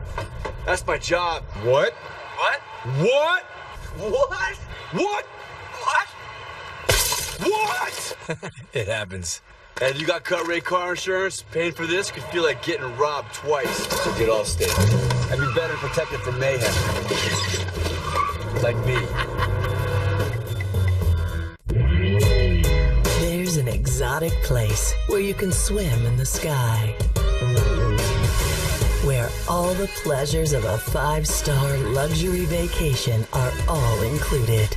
that's my job. What? What? What? What? What? What? It happens. And you got cut rate car insurance? Paying for this could feel like getting robbed twice. So get all state. I'd be better protected from mayhem. Like me. There's an exotic place where you can swim in the sky, where all the pleasures of a 5-star luxury vacation are all included.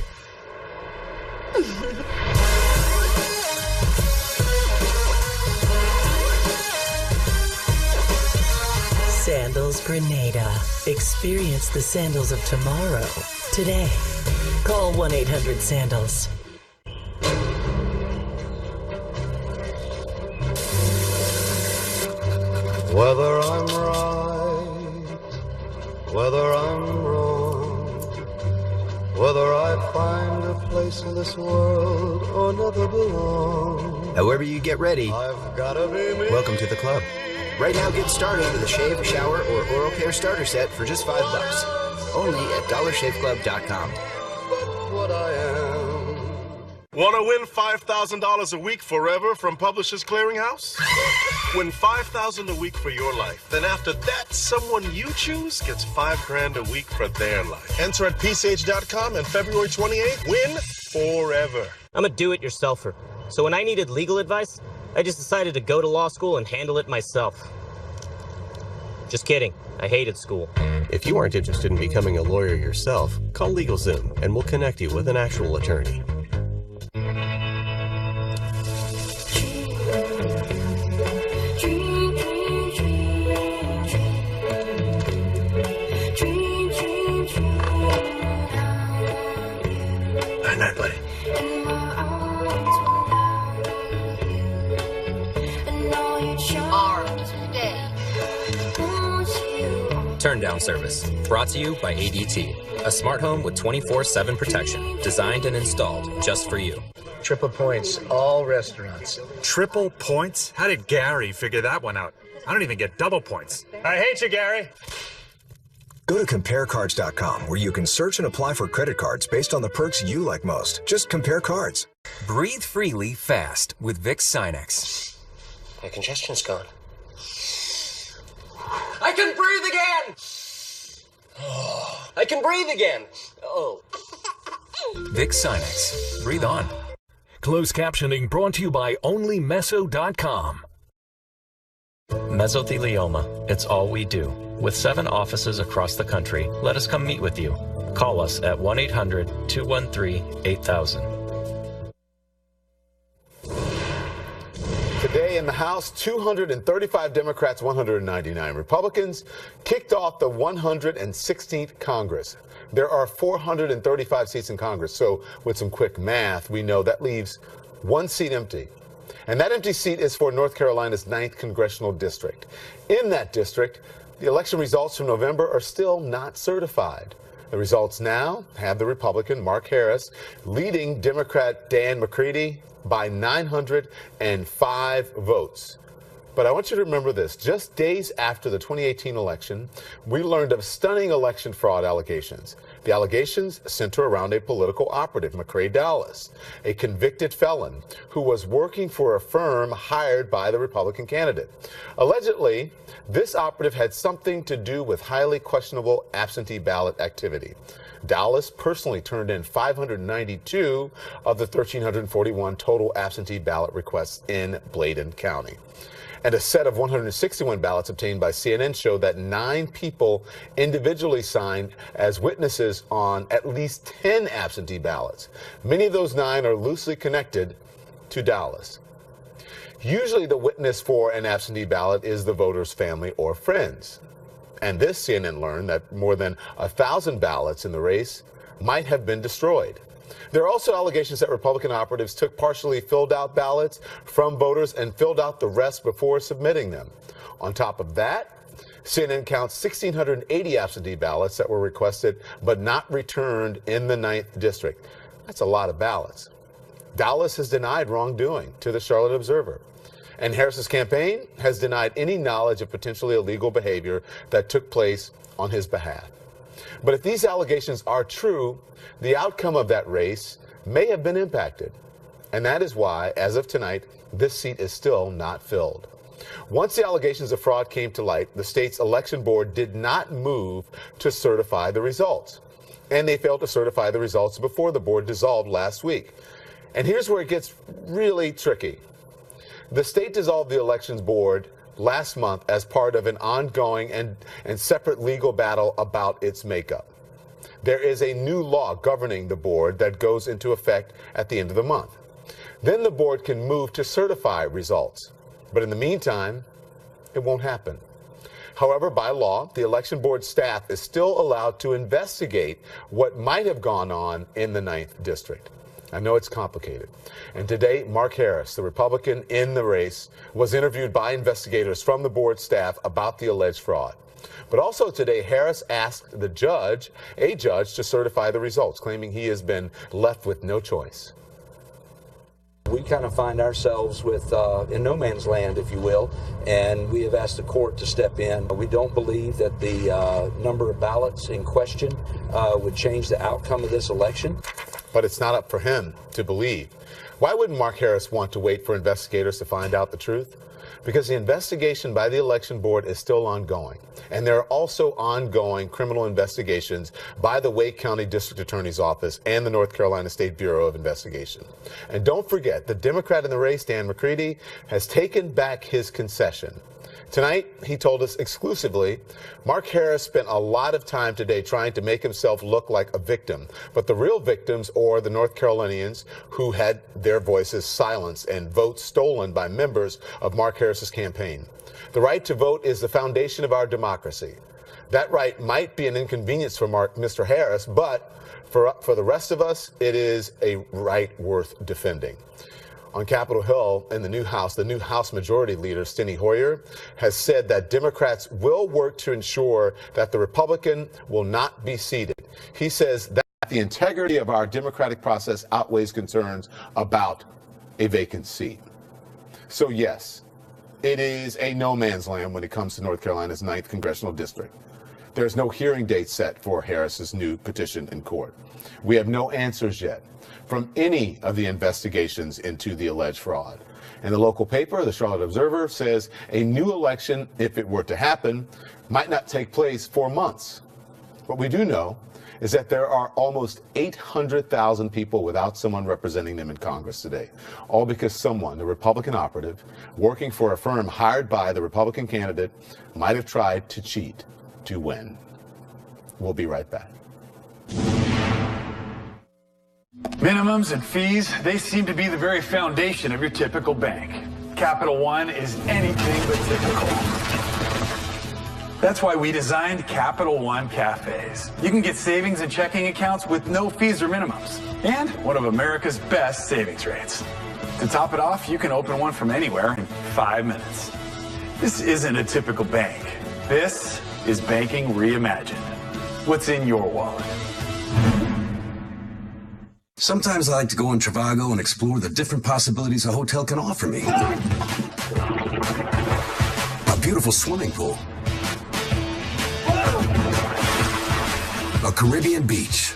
Sandals Grenada. Experience the sandals of tomorrow today. Call 1-800-SANDALS. Whether I'm right, whether I'm wrong, whether I find a place in this world or never belong. However you get ready, I've gotta be me. welcome to the club. Right now, get started with a shave, shower, or oral care starter set for just $5. Only at DollarShaveClub.com. What I am. Want to win $5,000 a week forever from Publishers Clearinghouse? Win $5,000 a week for your life. Then after that, someone you choose gets $5,000 a week for their life. Enter at PCH.com and February 28th, win forever. I'm a do-it-yourselfer. So when I needed legal advice, I just decided to go to law school and handle it myself. Just kidding. I hated school. If you aren't interested in becoming a lawyer yourself, call LegalZoom and we'll connect you with an actual attorney. Night, night, buddy. Turndown service, brought to you by ADT, a smart home with 24/7 protection, designed and installed just for you. Triple points, all restaurants. Triple points? How did Gary figure that one out? I don't even get double points. I hate you, Gary. Go to CompareCards.com, where you can search and apply for credit cards based on the perks you like most. Just compare cards. Breathe freely fast with Vicks Sinex. My congestion's gone. I can breathe again! I can breathe again! Oh. Vicks Sinex. Breathe on. Closed captioning brought to you by OnlyMeso.com. Mesothelioma. It's all we do. With 7 offices across the country, let us come meet with you. Call us at 1-800-213-8000. Today in the House, 235 Democrats, 199 Republicans kicked off the 116th Congress. There are 435 seats in Congress, so with some quick math, we know that leaves 1 seat empty. And that empty seat is for North Carolina's 9th Congressional District. In that district, the election results from November are still not certified. The results now have the Republican Mark Harris leading Democrat Dan McCready by 905 votes. But I want you to remember this. Just days after the 2018 election, we learned of stunning election fraud allegations. The allegations center around a political operative, McCrae Dowless, a convicted felon who was working for a firm hired by the Republican candidate. Allegedly, this operative had something to do with highly questionable absentee ballot activity. Dowless personally turned in 592 of the 1,341 total absentee ballot requests in Bladen County. And a set of 161 ballots obtained by CNN showed that 9 people individually signed as witnesses on at least 10 absentee ballots. Many of those 9 are loosely connected to Dowless. Usually the witness for an absentee ballot is the voter's family or friends. And this CNN learned that more than 1,000 ballots in the race might have been destroyed. There are also allegations that Republican operatives took partially filled out ballots from voters and filled out the rest before submitting them. On top of that, CNN counts 1,680 absentee ballots that were requested but not returned in the 9th District. That's a lot of ballots. Dallas has denied wrongdoing to the Charlotte Observer. And Harris's campaign has denied any knowledge of potentially illegal behavior that took place on his behalf. But if these allegations are true, the outcome of that race may have been impacted. And that is why, as of tonight, this seat is still not filled. Once the allegations of fraud came to light, the state's election board did not move to certify the results. And they failed to certify the results before the board dissolved last week. And here's where it gets really tricky. The state dissolved the elections board last month as part of an ongoing and separate legal battle about its makeup. There is a new law governing the board that goes into effect at the end of the month. Then the board can move to certify results. But in the meantime, it won't happen. However, by law, the election board staff is still allowed to investigate what might have gone on in the 9th District. I know it's complicated. And today, Mark Harris, the Republican in the race, was interviewed by investigators from the board staff about the alleged fraud. But also today, Harris asked a judge to certify the results, claiming he has been left with no choice. We kind of find ourselves in no man's land, if you will, and we have asked the court to step in. We don't believe that the number of ballots in question would change the outcome of this election. But it's not up for him to believe. Why wouldn't Mark Harris want to wait for investigators to find out the truth? Because the investigation by the election board is still ongoing. And there are also ongoing criminal investigations by the Wake County District Attorney's Office and the North Carolina State Bureau of Investigation. And don't forget, the Democrat in the race, Dan McCready, has taken back his concession. Tonight, he told us exclusively, Mark Harris spent a lot of time today trying to make himself look like a victim. But the real victims are the North Carolinians who had their voices silenced and votes stolen by members of Mark Harris's campaign. The right to vote is the foundation of our democracy. That right might be an inconvenience for Mr. Harris, but for the rest of us, it is a right worth defending. On Capitol Hill in the new House Majority Leader, Steny Hoyer, has said that Democrats will work to ensure that the Republican will not be seated. He says that the integrity of our democratic process outweighs concerns about a vacant seat. So yes, it is a no man's land when it comes to North Carolina's 9th Congressional District. There's no hearing date set for Harris's new petition in court. We have no answers yet from any of the investigations into the alleged fraud. And the local paper, the Charlotte Observer, says a new election, if it were to happen, might not take place for months. What we do know is that there are almost 800,000 people without someone representing them in Congress today, all because someone, a Republican operative, working for a firm hired by the Republican candidate, might have tried to cheat to win. We'll be right back. Minimums and fees, they seem to be the very foundation of your typical bank. Capital One is anything but typical. That's why we designed Capital One Cafes. You can get savings and checking accounts with no fees or minimums, and one of America's best savings rates. To top it off, you can open one from anywhere in 5 minutes. This isn't a typical bank. This is banking reimagined. What's in your wallet? Sometimes I like to go in Trivago and explore the different possibilities a hotel can offer me. A beautiful swimming pool. A Caribbean beach.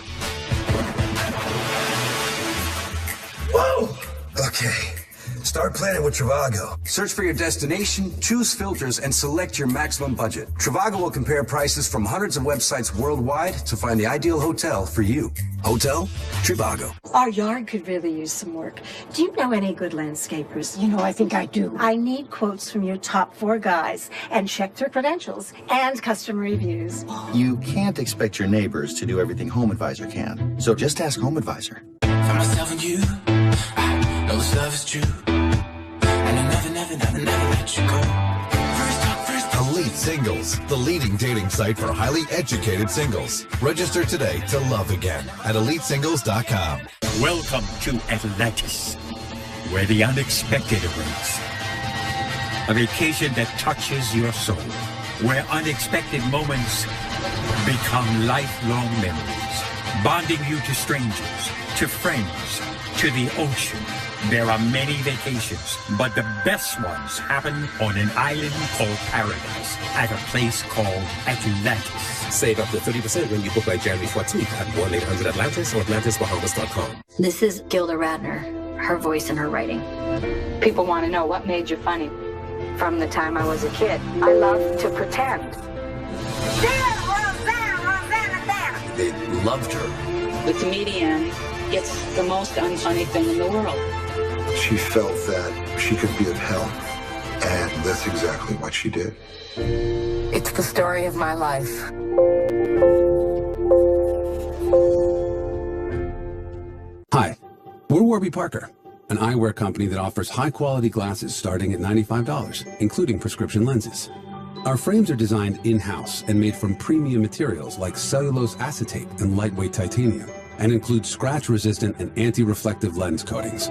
Whoa! Okay. Start planning with Trivago. Search for your destination, choose filters, and select your maximum budget. Trivago will compare prices from hundreds of websites worldwide to find the ideal hotel for you. Hotel Trivago. Our yard could really use some work. Do you know any good landscapers? You know, I think I do. I need quotes from your top 4 guys and check their credentials and customer reviews. You can't expect your neighbors to do everything Home Advisor can. So just ask Home Advisor. For myself and you, I know this love is true. And I never let you go. Elite Singles, the leading dating site for highly educated singles. Register today to love again at EliteSingles.com. Welcome to Atlantis, where the unexpected awaits. A vacation that touches your soul, where unexpected moments become lifelong memories, bonding you to strangers, to friends, to the ocean. There are many vacations, but the best ones happen on an island called Paradise, at a place called Atlantis. Save up to 30% when you book by January 14th at 1-800-ATLANTIS or AtlantisBahamas.com. This is Gilda Radner, her voice and her writing. People want to know what made you funny. From the time I was a kid, I love to pretend. They loved her. The comedian gets the most unfunny thing in the world. She felt that she could be of help, and that's exactly what she did. It's the story of my life. Hi, we're Warby Parker, an eyewear company that offers high-quality glasses starting at $95, including prescription lenses. Our frames are designed in-house and made from premium materials like cellulose acetate and lightweight titanium, and include scratch-resistant and anti-reflective lens coatings.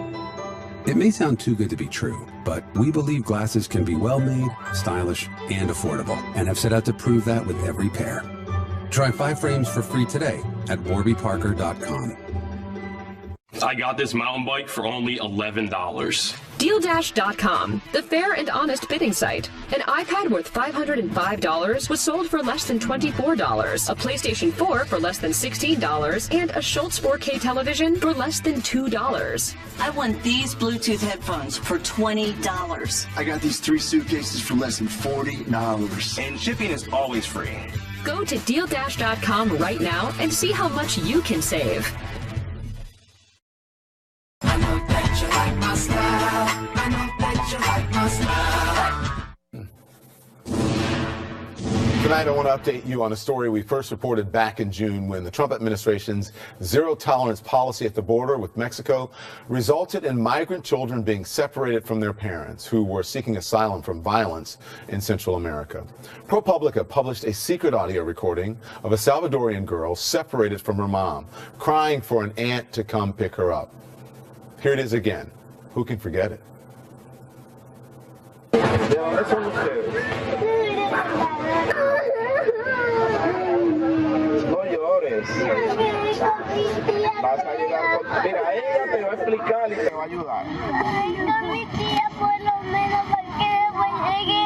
It may sound too good to be true, but we believe glasses can be well-made, stylish, and affordable, and have set out to prove that with every pair. Try 5 frames for free today at warbyparker.com. I got this mountain bike for only $11. DealDash.com, the fair and honest bidding site. An iPad worth $505 was sold for less than $24, a PlayStation 4 for less than $16, and a Schultz 4K television for less than $2. I won these Bluetooth headphones for $20. I got these 3 suitcases for less than $40. And shipping is always free. Go to DealDash.com right now and see how much you can save. I know that you like my style. I know that you like my style. Tonight, I want to update you on a story we first reported back in June when the Trump administration's zero-tolerance policy at the border with Mexico resulted in migrant children being separated from their parents who were seeking asylum from violence in Central America. ProPublica published a secret audio recording of a Salvadorian girl separated from her mom, crying for an aunt to come pick her up. Here it is again. Who can forget it? No llores. Vas a llegar con... Mira, ella te va a explicar y te va a ayudar. Ay, no, mi tía, por lo menos para que me entregue.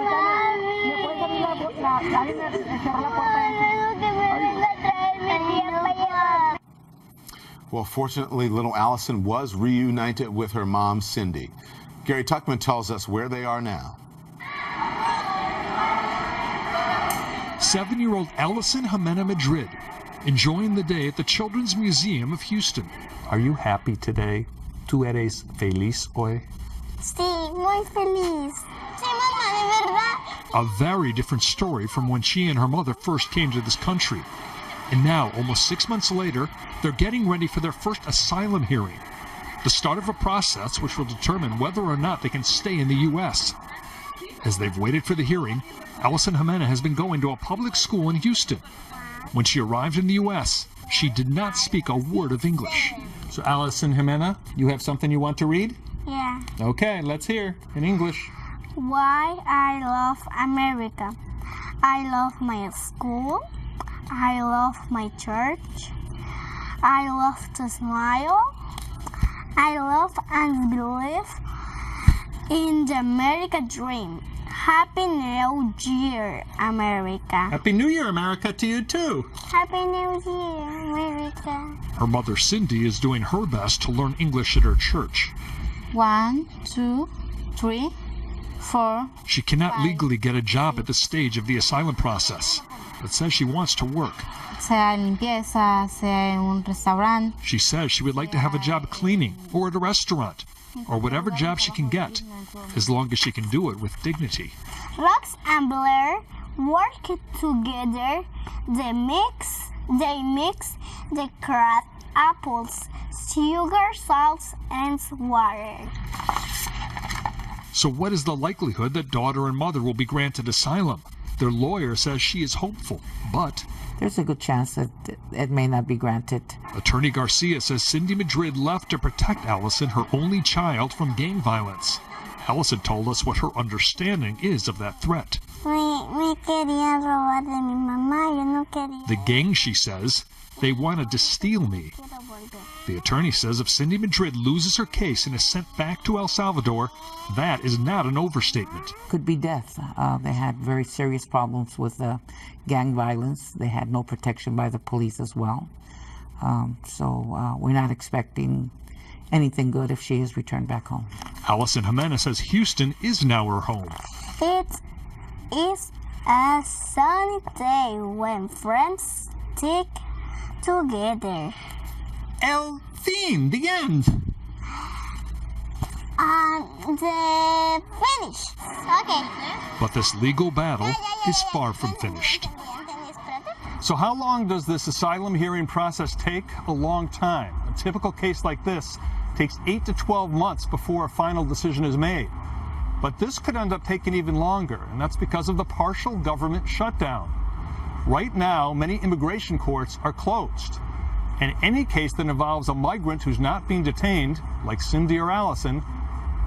Mami. Que me venga a traer mi tía para allá. Well, fortunately, little Allison was reunited with her mom, Cindy. Gary Tuckman tells us where they are now. 7-year-old Allison Jimena Madrid, enjoying the day at the Children's Museum of Houston. Are you happy today? ¿Tú eres feliz hoy? Sí, muy feliz. Sí, mamá, de verdad. A very different story from when she and her mother first came to this country. And now, almost 6 months later, they're getting ready for their first asylum hearing, the start of a process which will determine whether or not they can stay in the U.S. As they've waited for the hearing, Allison Jimena has been going to a public school in Houston. When she arrived in the U.S., she did not speak a word of English. So, Allison Jimena, you have something you want to read? Yeah. Okay, let's hear in English. Why I love America. I love my school. I love my church. I love to smile. I love and believe in the America dream. Happy New Year, America. Happy New Year, America, to you too. Happy New Year, America. Her mother, Cindy, is doing her best to learn English at her church. 1, 2, 3, 4. She cannot legally get a job at this stage of the asylum process, but says she wants to work. Sea limpieza, sea en un restaurante. She says she would like to have a job cleaning or at a restaurant, or whatever job she can get, as long as she can do it with dignity. Rox and Blair work together. They mix the cracked apples, sugar, salt, and water. So what is the likelihood that daughter and mother will be granted asylum? Their lawyer says she is hopeful, but there's a good chance that it may not be granted. Attorney Garcia says Cindy Madrid left to protect Allison, her only child, from gang violence. Allison told us what her understanding is of that threat. Me querían robar de mi mamá, yo no quería. The gang, she says, they wanted to steal me. The attorney says if Cindy Madrid loses her case and is sent back to El Salvador, that is not an overstatement. Could be death. They had very serious problems with gang violence. They had no protection by the police as well. So we're not expecting anything good if she is returned back home. Allison Jimenez says Houston is now her home. It is a sunny day when friends stick together. El fin, the end. The finish. Okay. But this legal battle is far from finished. So how long does this asylum hearing process take? A long time. A typical case like this takes 8 to 12 months before a final decision is made. But this could end up taking even longer, and that's because of the partial government shutdown. Right now, many immigration courts are closed. And any case that involves a migrant who's not being detained, like Cindy or Allison,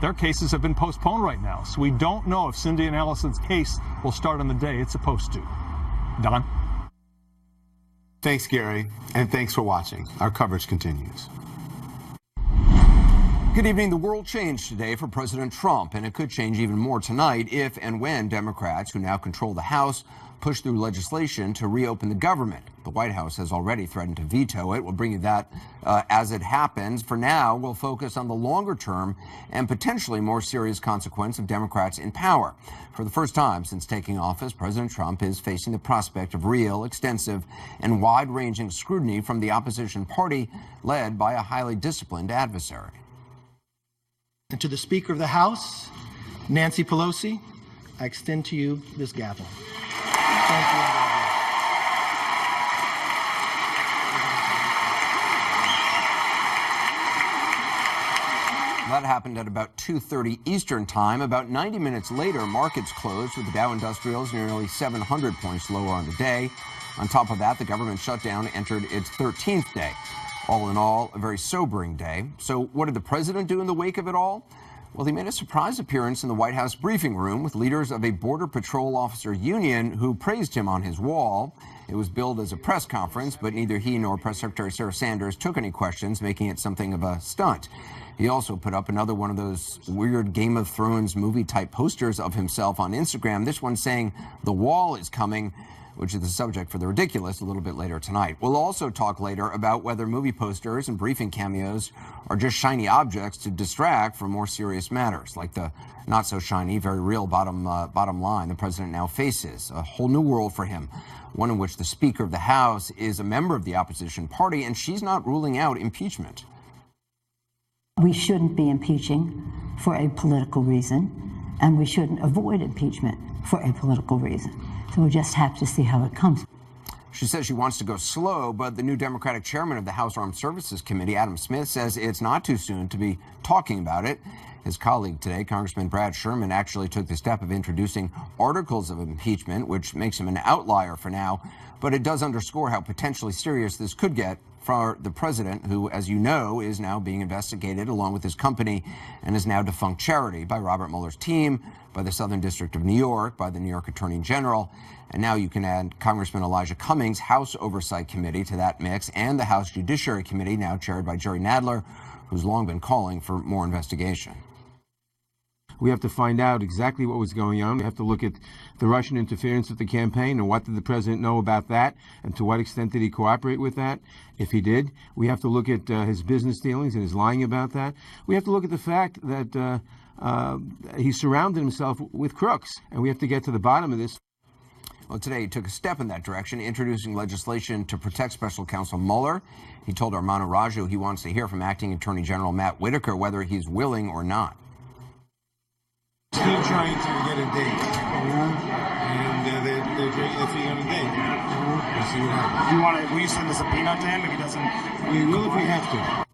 their cases have been postponed right now. So we don't know if Cindy and Allison's case will start on the day it's supposed to. Don? Thanks, Gary, and thanks for watching. Our coverage continues. Good evening. The world changed today for President Trump, and it could change even more tonight if and when Democrats, who now control the House, push through legislation to reopen the government. The White House has already threatened to veto it. We'll bring you that as it happens. For now, we'll focus on the longer term and potentially more serious consequence of Democrats in power. For the first time since taking office, President Trump is facing the prospect of real, extensive, and wide-ranging scrutiny from the opposition party led by a highly disciplined adversary. And to the Speaker of the House, Nancy Pelosi, I extend to you this gavel. Thank you. That happened at about 2:30 Eastern Time. About 90 minutes later, markets closed with the Dow Industrials nearly 700 points lower on the day. On top of that, the government shutdown entered its 13th day. All in all, a very sobering day. So what did the president do in the wake of it all? Well, he made a surprise appearance in the White House briefing room with leaders of a Border Patrol officer union who praised him on his wall. It was billed as a press conference, but neither he nor Press Secretary Sarah Sanders took any questions, making it something of a stunt. He also put up another one of those weird Game of Thrones movie-type posters of himself on Instagram, this one saying, "The wall is coming," which is the subject for the ridiculous a little bit later tonight. We'll also talk later about whether movie posters and briefing cameos are just shiny objects to distract from more serious matters, like the not-so-shiny, very real bottom line the president now faces. A whole new world for him, one in which the Speaker of the House is a member of the opposition party, and she's not ruling out impeachment. We shouldn't be impeaching for a political reason, and we shouldn't avoid impeachment for a political reason. So we'll just have to see how it comes. She says she wants to go slow, but the new Democratic chairman of the House Armed Services Committee, Adam Smith, says it's not too soon to be talking about it. His colleague today, Congressman Brad Sherman, actually took the step of introducing articles of impeachment, which makes him an outlier for now. But it does underscore how potentially serious this could get for the president, who, as you know, is now being investigated along with his company and his now defunct charity by Robert Mueller's team, by the Southern District of New York, by the New York Attorney General. And now you can add Congressman Elijah Cummings' House Oversight Committee to that mix, and the House Judiciary Committee, now chaired by Jerry Nadler, who's long been calling for more investigation. We have to find out exactly what was going on. We have to look at the Russian interference with the campaign and what did the president know about that and to what extent did he cooperate with that, if he did. We have to look at his business dealings and his lying about that. We have to look at the fact that he surrounded himself with crooks, and we have to get to the bottom of this. Well, today he took a step in that direction, introducing legislation to protect Special Counsel Mueller. He told Armando Raju he wants to hear from Acting Attorney General Matt Whitaker whether he's willing or not. Still trying to get a date, and they're figuring out a date. We'll see what happens. Will you send a subpoena to him if he doesn't? We will if we have to.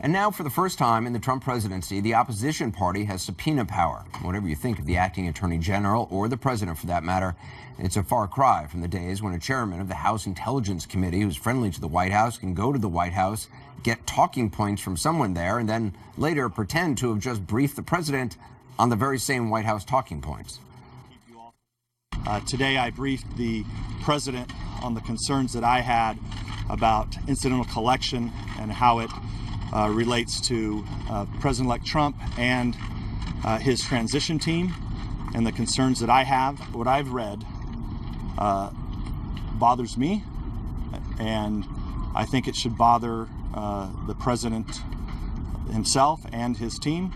And now, for the first time in the Trump presidency, the opposition party has subpoena power. Whatever you think of the acting attorney general, or the president for that matter, it's a far cry from the days when a chairman of the House Intelligence Committee who's friendly to the White House can go to the White House, get talking points from someone there, and then later pretend to have just briefed the president on the very same White House talking points. Today I briefed the president on the concerns that I had about incidental collection and how it relates to President-elect Trump and his transition team, and the concerns that I have. What I've read bothers me, and I think it should bother the president himself and his team.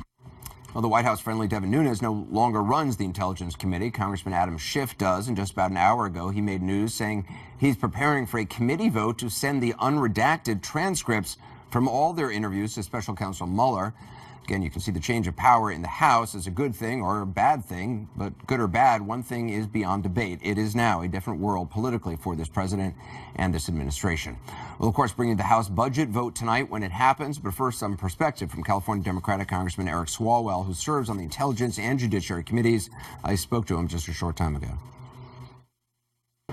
Well, the White House-friendly Devin Nunes no longer runs the Intelligence Committee. Congressman Adam Schiff does, and just about an hour ago, he made news saying he's preparing for a committee vote to send the unredacted transcripts from all their interviews to Special Counsel Mueller. Again, you can see the change of power in the House as a good thing or a bad thing, but good or bad, one thing is beyond debate. It is now a different world politically for this president and this administration. We'll, of course, bring you the House budget vote tonight when it happens, but first, some perspective from California Democratic Congressman Eric Swalwell, who serves on the Intelligence and Judiciary Committees. I spoke to him just a short time ago.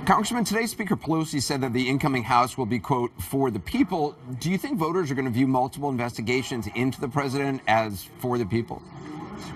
Congressman, today Speaker Pelosi said that the incoming House will be, quote, for the people. Do you think voters are going to view multiple investigations into the president as for the people?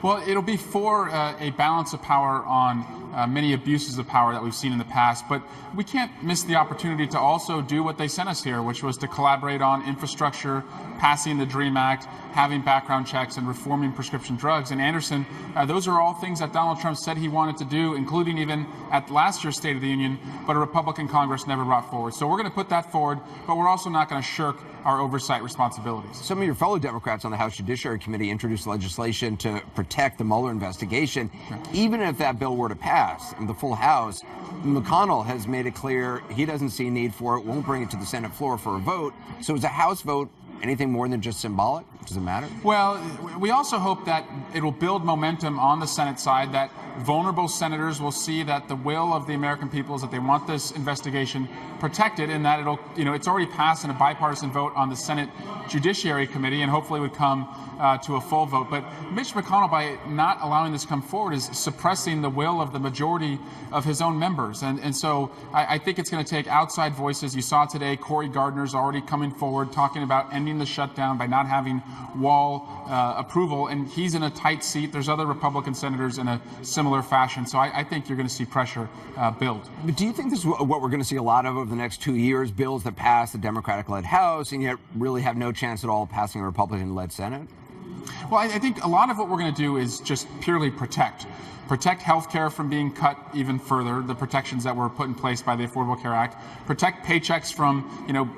Well, it'll be for a balance of power on many abuses of power that we've seen in the past. But we can't miss the opportunity to also do what they sent us here, which was to collaborate on infrastructure, passing the DREAM Act, having background checks, and reforming prescription drugs. And Anderson, those are all things that Donald Trump said he wanted to do, including even at last year's State of the Union, but a Republican Congress never brought forward. So we're going to put that forward, but we're also not going to shirk our oversight responsibilities. Some of your fellow Democrats on the House Judiciary Committee introduced legislation to protect the Mueller investigation. Even if that bill were to pass in the full House, McConnell has made it clear he doesn't see a need for it, won't bring it to the Senate floor for a vote. So is a House vote anything more than just symbolic? Does it matter? Well, we also hope that it will build momentum on the Senate side, that vulnerable senators will see that the will of the American people is that they want this investigation protected, and that it'll, it's already passed in a bipartisan vote on the Senate Judiciary Committee, and hopefully would come to a full vote. But Mitch McConnell, by not allowing this to come forward, is suppressing the will of the majority of his own members. And so I think it's going to take outside voices. You saw today Cory Gardner's already coming forward, talking about ending the shutdown by not having wall approval, and he's in a tight seat. There's other Republican senators in a similar fashion. So I think you're going to see pressure build. But do you think this is what we're going to see a lot of over the next 2 years, bills that pass the Democratic-led House and yet really have no chance at all of passing a Republican-led Senate? Well, I think a lot of what we're going to do is just purely protect health care from being cut even further, the protections that were put in place by the Affordable Care Act, protect paychecks from,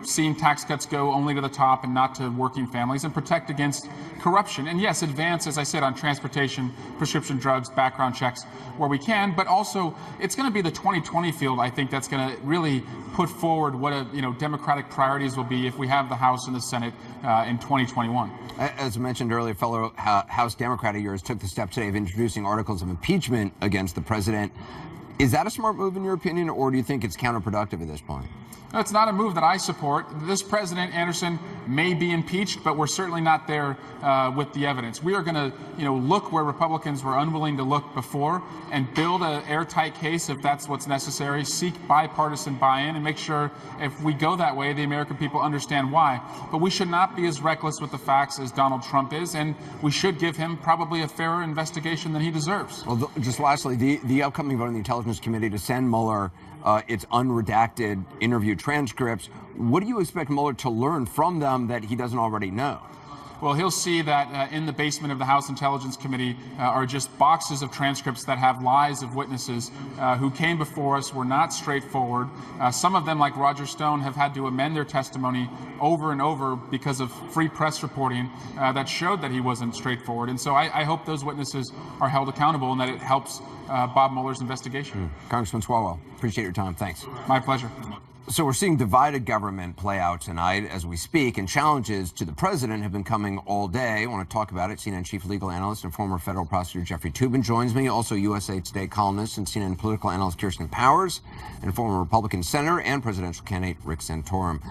seeing tax cuts go only to the top and not to working families, and protect against corruption. And yes, advance, as I said, on transportation, prescription drugs, background checks where we can, but also it's going to be the 2020 field, I think, that's going to really put forward what Democratic priorities will be if we have the House and the Senate in 2021. As mentioned earlier, fellow House Democrat of yours took the step today of introducing articles of impeachment against the president. Is that a smart move in your opinion, or do you think it's counterproductive at this point? No, it's not a move that I support. This president, Anderson, may be impeached, but we're certainly not there with the evidence. We are going to, look where Republicans were unwilling to look before and build an airtight case if that's what's necessary, seek bipartisan buy-in, and make sure if we go that way, the American people understand why. But we should not be as reckless with the facts as Donald Trump is, and we should give him probably a fairer investigation than he deserves. Well, just lastly, the upcoming vote in the Intelligence Committee to send Mueller its unredacted interview transcripts. What do you expect Mueller to learn from them that he doesn't already know? Well, he'll see that in the basement of the House Intelligence Committee are just boxes of transcripts that have lies of witnesses who came before us, were not straightforward. Some of them, like Roger Stone, have had to amend their testimony over and over because of free press reporting that showed that he wasn't straightforward. And so I hope those witnesses are held accountable and that it helps Bob Mueller's investigation. Congressman Swalwell, appreciate your time. Thanks. My pleasure. So we're seeing divided government play out tonight as we speak, and challenges to the president have been coming all day. I want to talk about it. CNN chief legal analyst and former federal prosecutor Jeffrey Toobin joins me, also USA Today columnist and CNN political analyst Kirsten Powers, and former Republican senator and presidential candidate Rick Santorum.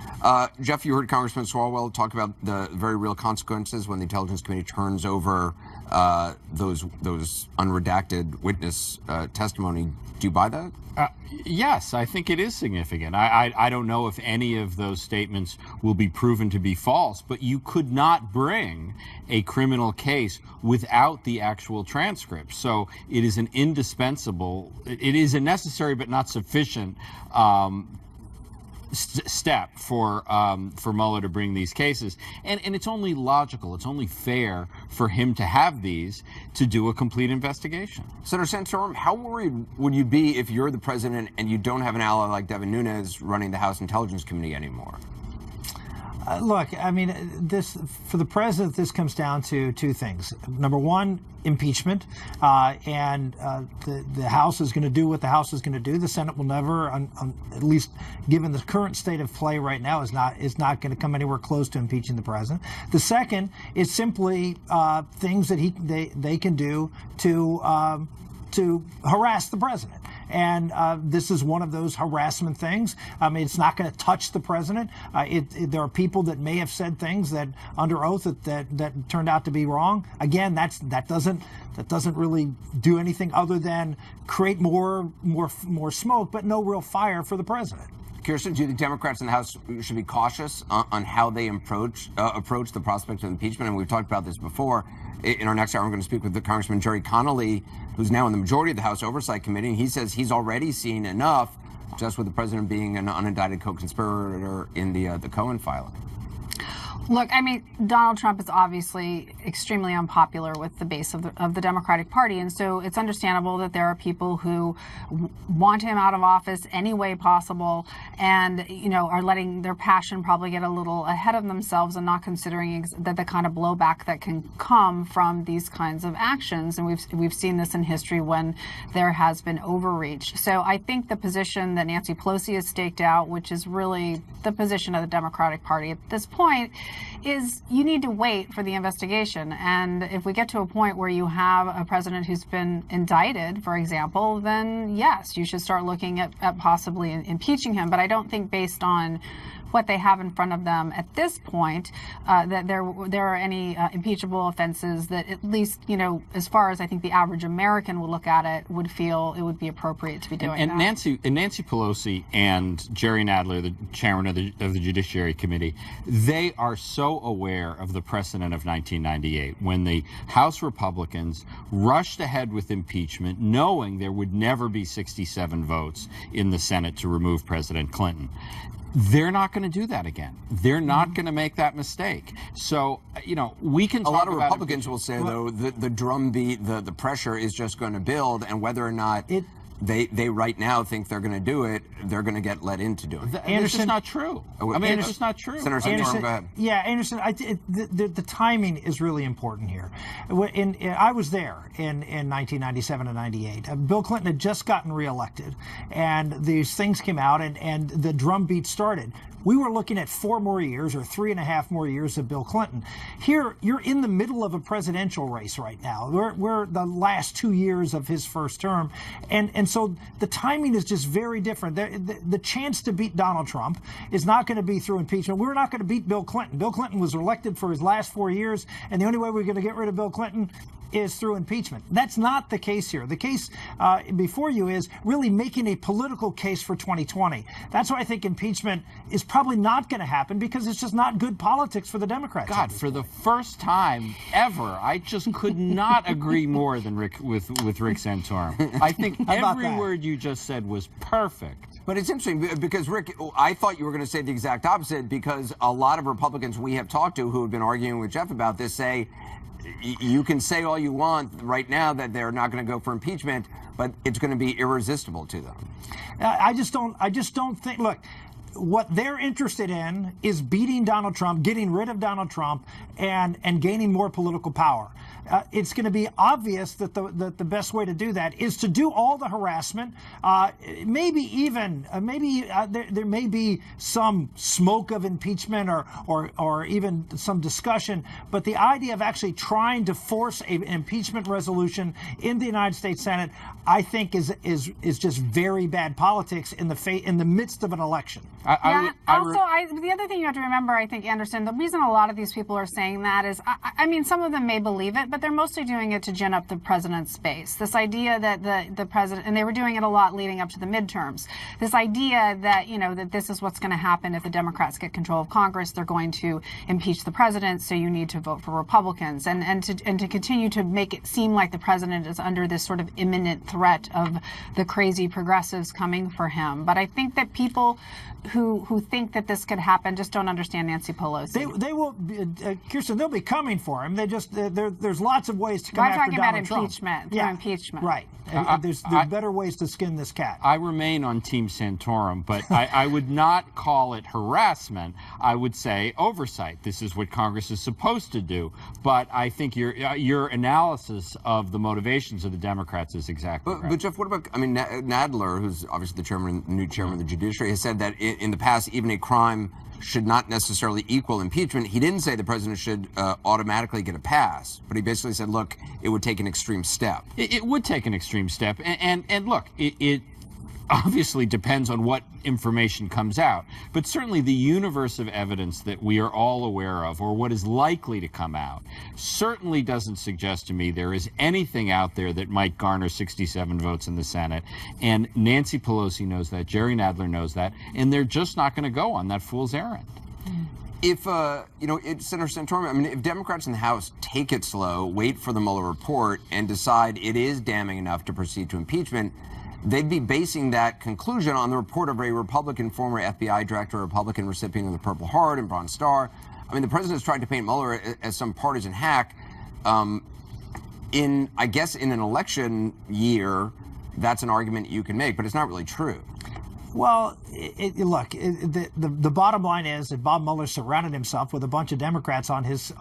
Jeff, you heard Congressman Swalwell talk about the very real consequences when the Intelligence Committee turns over those unredacted witness testimony. Do you buy that? Yes, I think it is significant. I I don't know if any of those statements will be proven to be false, but you could not bring a criminal case without the actual transcript. So it is an indispensable, it is a necessary but not sufficient step for Mueller to bring these cases, and it's only logical, it's only fair for him to have these to do a complete investigation. Senator Santorum, how worried would you be if you're the president and you don't have an ally like Devin Nunes running the House Intelligence Committee anymore? Look, I mean, this for the president, this comes down to two things. Number one, impeachment, and the House is going to do what the House is going to do. The Senate will never, at least given the current state of play right now, is not going to come anywhere close to impeaching the president. The second is simply things that they can do to harass the president. And this is one of those harassment things. I mean, it's not going to touch the president. There are people that may have said things that under oath that turned out to be wrong. Again, that doesn't really do anything other than create more smoke, but no real fire for the president. Kirsten, do you think Democrats in the House should be cautious on how they approach the prospect of impeachment? And we've talked about this before. In our next hour, I'm going to speak with the Congressman Jerry Connolly, who's now in the majority of the House Oversight Committee. And he says he's already seen enough, just with the president being an unindicted co-conspirator in the Cohen filing. Look, I mean, Donald Trump is obviously extremely unpopular with the base of the Democratic Party, and so it's understandable that there are people who want him out of office any way possible, and are letting their passion probably get a little ahead of themselves and not considering that the kind of blowback that can come from these kinds of actions. And we've seen this in history when there has been overreach. So I think the position that Nancy Pelosi has staked out, which is really the position of the Democratic Party at this point, is you need to wait for the investigation. And if we get to a point where you have a president who's been indicted, for example, then yes, you should start looking at possibly impeaching him. But I don't think based on what they have in front of them at this point, that there are any impeachable offenses that, at least, as far as I think the average American would look at it, would feel it would be appropriate to be doing that. Nancy Pelosi and Jerry Nadler, the chairman of the Judiciary Committee, they are so aware of the precedent of 1998 when the House Republicans rushed ahead with impeachment, knowing there would never be 67 votes in the Senate to remove President Clinton. They're not going to do that again. They're not going to make that mistake. So, we can talk about... A lot of Republicans will say, though, the drumbeat, the pressure is just going to build, and whether or not they right now think they're going to do it, they're going to get let into doing it. It's just not true. I mean, it's just not true. Senator Santorum, go ahead. Yeah, Anderson, the timing is really important here. I was there in 1997 and 98. Bill Clinton had just gotten reelected, and these things came out, and the drumbeat started. We were looking at 4 more years or 3.5 more years of Bill Clinton. Here, you're in the middle of a presidential race right now. We're the last 2 years of his first term. And so the timing is just very different. The chance to beat Donald Trump is not going to be through impeachment. We're not going to beat Bill Clinton. Bill Clinton was elected for his last 4 years, and the only way we're going to get rid of Bill Clinton is through impeachment. That's not the case here. The case before you is really making a political case for 2020. That's why I think impeachment is probably not going to happen, because it's just not good politics for the Democrats. God, for the first time ever, I just could not agree more than Rick with Rick Santorum. I think every word you just said was perfect. But it's interesting because, Rick, I thought you were going to say the exact opposite, because a lot of Republicans we have talked to who have been arguing with Jeff about this say, you can say all you want right now that they're not going to go for impeachment, but it's going to be irresistible to them. I just don't think. Look, what they're interested in is beating Donald Trump, getting rid of Donald Trump, and gaining more political power. It's going to be obvious that the best way to do that is to do all the harassment. Maybe there may be some smoke of impeachment or even some discussion. But the idea of actually trying to force an impeachment resolution in the United States Senate, I think, is just very bad politics in the midst of an election. The other thing you have to remember, I think, Anderson, the reason a lot of these people are saying that is, I mean, some of them may believe it, but they're mostly doing it to gin up the president's base. This idea that the president, and they were doing it a lot leading up to the midterms, this idea that, you know, that this is what's going to happen if the Democrats get control of Congress, they're going to impeach the president, so you need to vote for Republicans, and to continue to make it seem like the president is under this sort of imminent threat of the crazy progressives coming for him. But I think that people who think that this could happen just don't understand Nancy Pelosi. They will, Kirsten, they'll be coming for him. They just there's lots of ways to come after Donald Trump. I'm talking about impeachment. Yeah, impeachment. Right. There's better ways to skin this cat. I remain on Team Santorum, but I would not call it harassment. I would say oversight. This is what Congress is supposed to do. But I think your analysis of the motivations of the Democrats is exactly right. But Jeff, what about, I mean, Nadler, who's obviously the new chairman of the judiciary, has said that in the past, even a crime should not necessarily equal impeachment. He didn't say the president should automatically get a pass, but he basically said, look, it would take an extreme step. It would take an extreme step. And look, it obviously depends on what information comes out. But certainly the universe of evidence that we are all aware of, or what is likely to come out, certainly doesn't suggest to me there is anything out there that might garner 67 votes in the Senate. And Nancy Pelosi knows that, Jerry Nadler knows that, and they're just not going to go on that fool's errand. If, Senator Santorum, I mean, if Democrats in the House take it slow, wait for the Mueller report, and decide it is damning enough to proceed to impeachment, they'd be basing that conclusion on the report of a Republican former FBI director, a Republican recipient of the Purple Heart and Bronze Star. I mean, the president has tried to paint Mueller as some partisan hack. I guess in an election year, that's an argument you can make, but it's not really true. Well, look, the bottom line is that Bob Mueller surrounded himself with a bunch of Democrats on his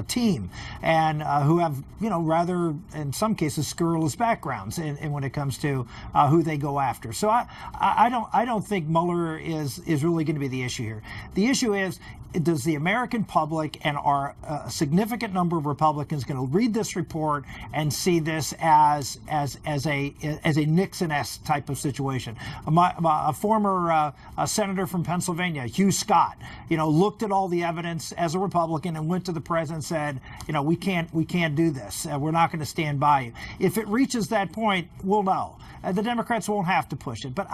team, and who have, you know, rather in some cases scurrilous backgrounds in when it comes to who they go after. So I don't think Mueller is really going to be the issue here. The issue is, does the American public and are a significant number of Republicans going to read this report and see this as a Nixon-esque type of situation? A former senator from Pennsylvania, Hugh Scott, you know, looked at all the evidence as a Republican and went to the president and said, you know, we can't do this. We're not going to stand by you. If it reaches that point, we'll know. The Democrats won't have to push it. But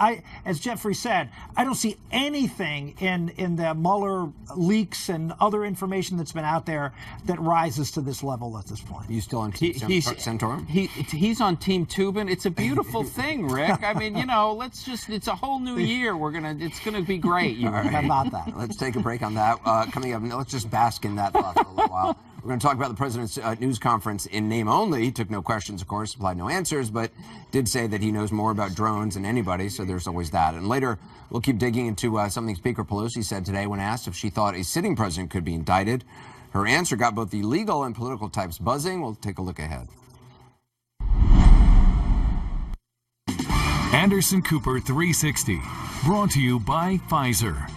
as Jeffrey said, I don't see anything in the Mueller leaks and other information that's been out there that rises to this level at this point. You still on Team Santorum? He's on Team Tubin. It's a beautiful thing, Rick. I mean, you know, it's a whole new year. It's gonna be great. All right. How about that? Let's take a break on that. Coming up, let's just bask in that thought for a little while. We're going to talk about the president's news conference in name only. He took no questions, of course, supplied no answers, but did say that he knows more about drones than anybody, so there's always that. And later, we'll keep digging into something Speaker Pelosi said today when asked if she thought a sitting president could be indicted. Her answer got both the legal and political types buzzing. We'll take a look ahead. Anderson Cooper 360, brought to you by Pfizer.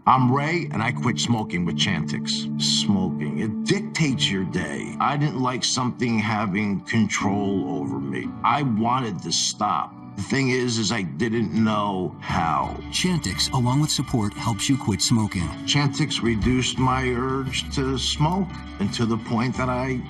I'm Ray, and I quit smoking with Chantix. Smoking, it dictates your day. I didn't like something having control over me. I wanted to stop. The thing is I didn't know how. Chantix, along with support, helps you quit smoking. Chantix reduced my urge to smoke, and to the point that I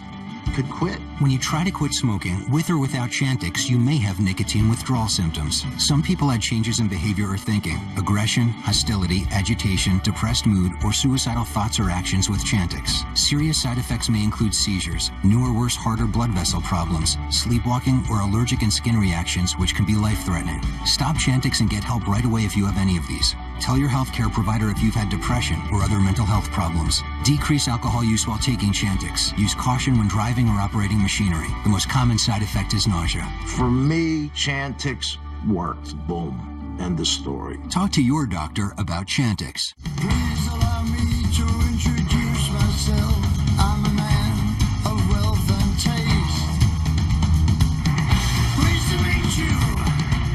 could quit. When you try to quit smoking, with or without Chantix, you may have nicotine withdrawal symptoms. Some people had changes in behavior or thinking, aggression, hostility, agitation, depressed mood, or suicidal thoughts or actions with Chantix. Serious side effects may include seizures, new or worse heart or blood vessel problems, sleepwalking, or allergic and skin reactions, which can be life-threatening. Stop Chantix and get help right away if you have any of these. Tell your healthcare provider if you've had depression or other mental health problems. Decrease alcohol use while taking Chantix. Use caution when driving or operating machinery. The most common side effect is nausea. For me, Chantix worked. Boom. End of story. Talk to your doctor about Chantix. Please allow me to introduce myself. I'm a man of wealth and taste. Pleased to meet you.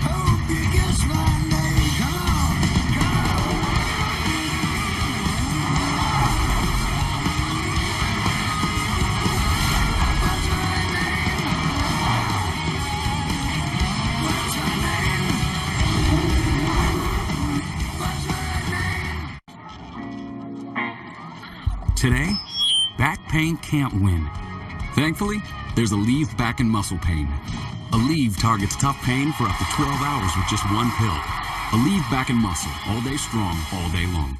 Hope you guess my name. Come on. Today, back pain can't win. Thankfully, there's Aleve Back and Muscle Pain. Aleve targets tough pain for up to 12 hours with just one pill. Aleve Back and Muscle, all day strong, all day long.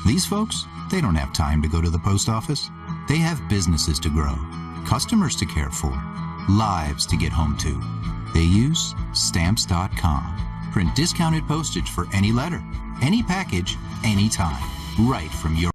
These folks, they don't have time to go to the post office. They have businesses to grow, customers to care for, lives to get home to. They use Stamps.com. Print discounted postage for any letter, any package, anytime, right from your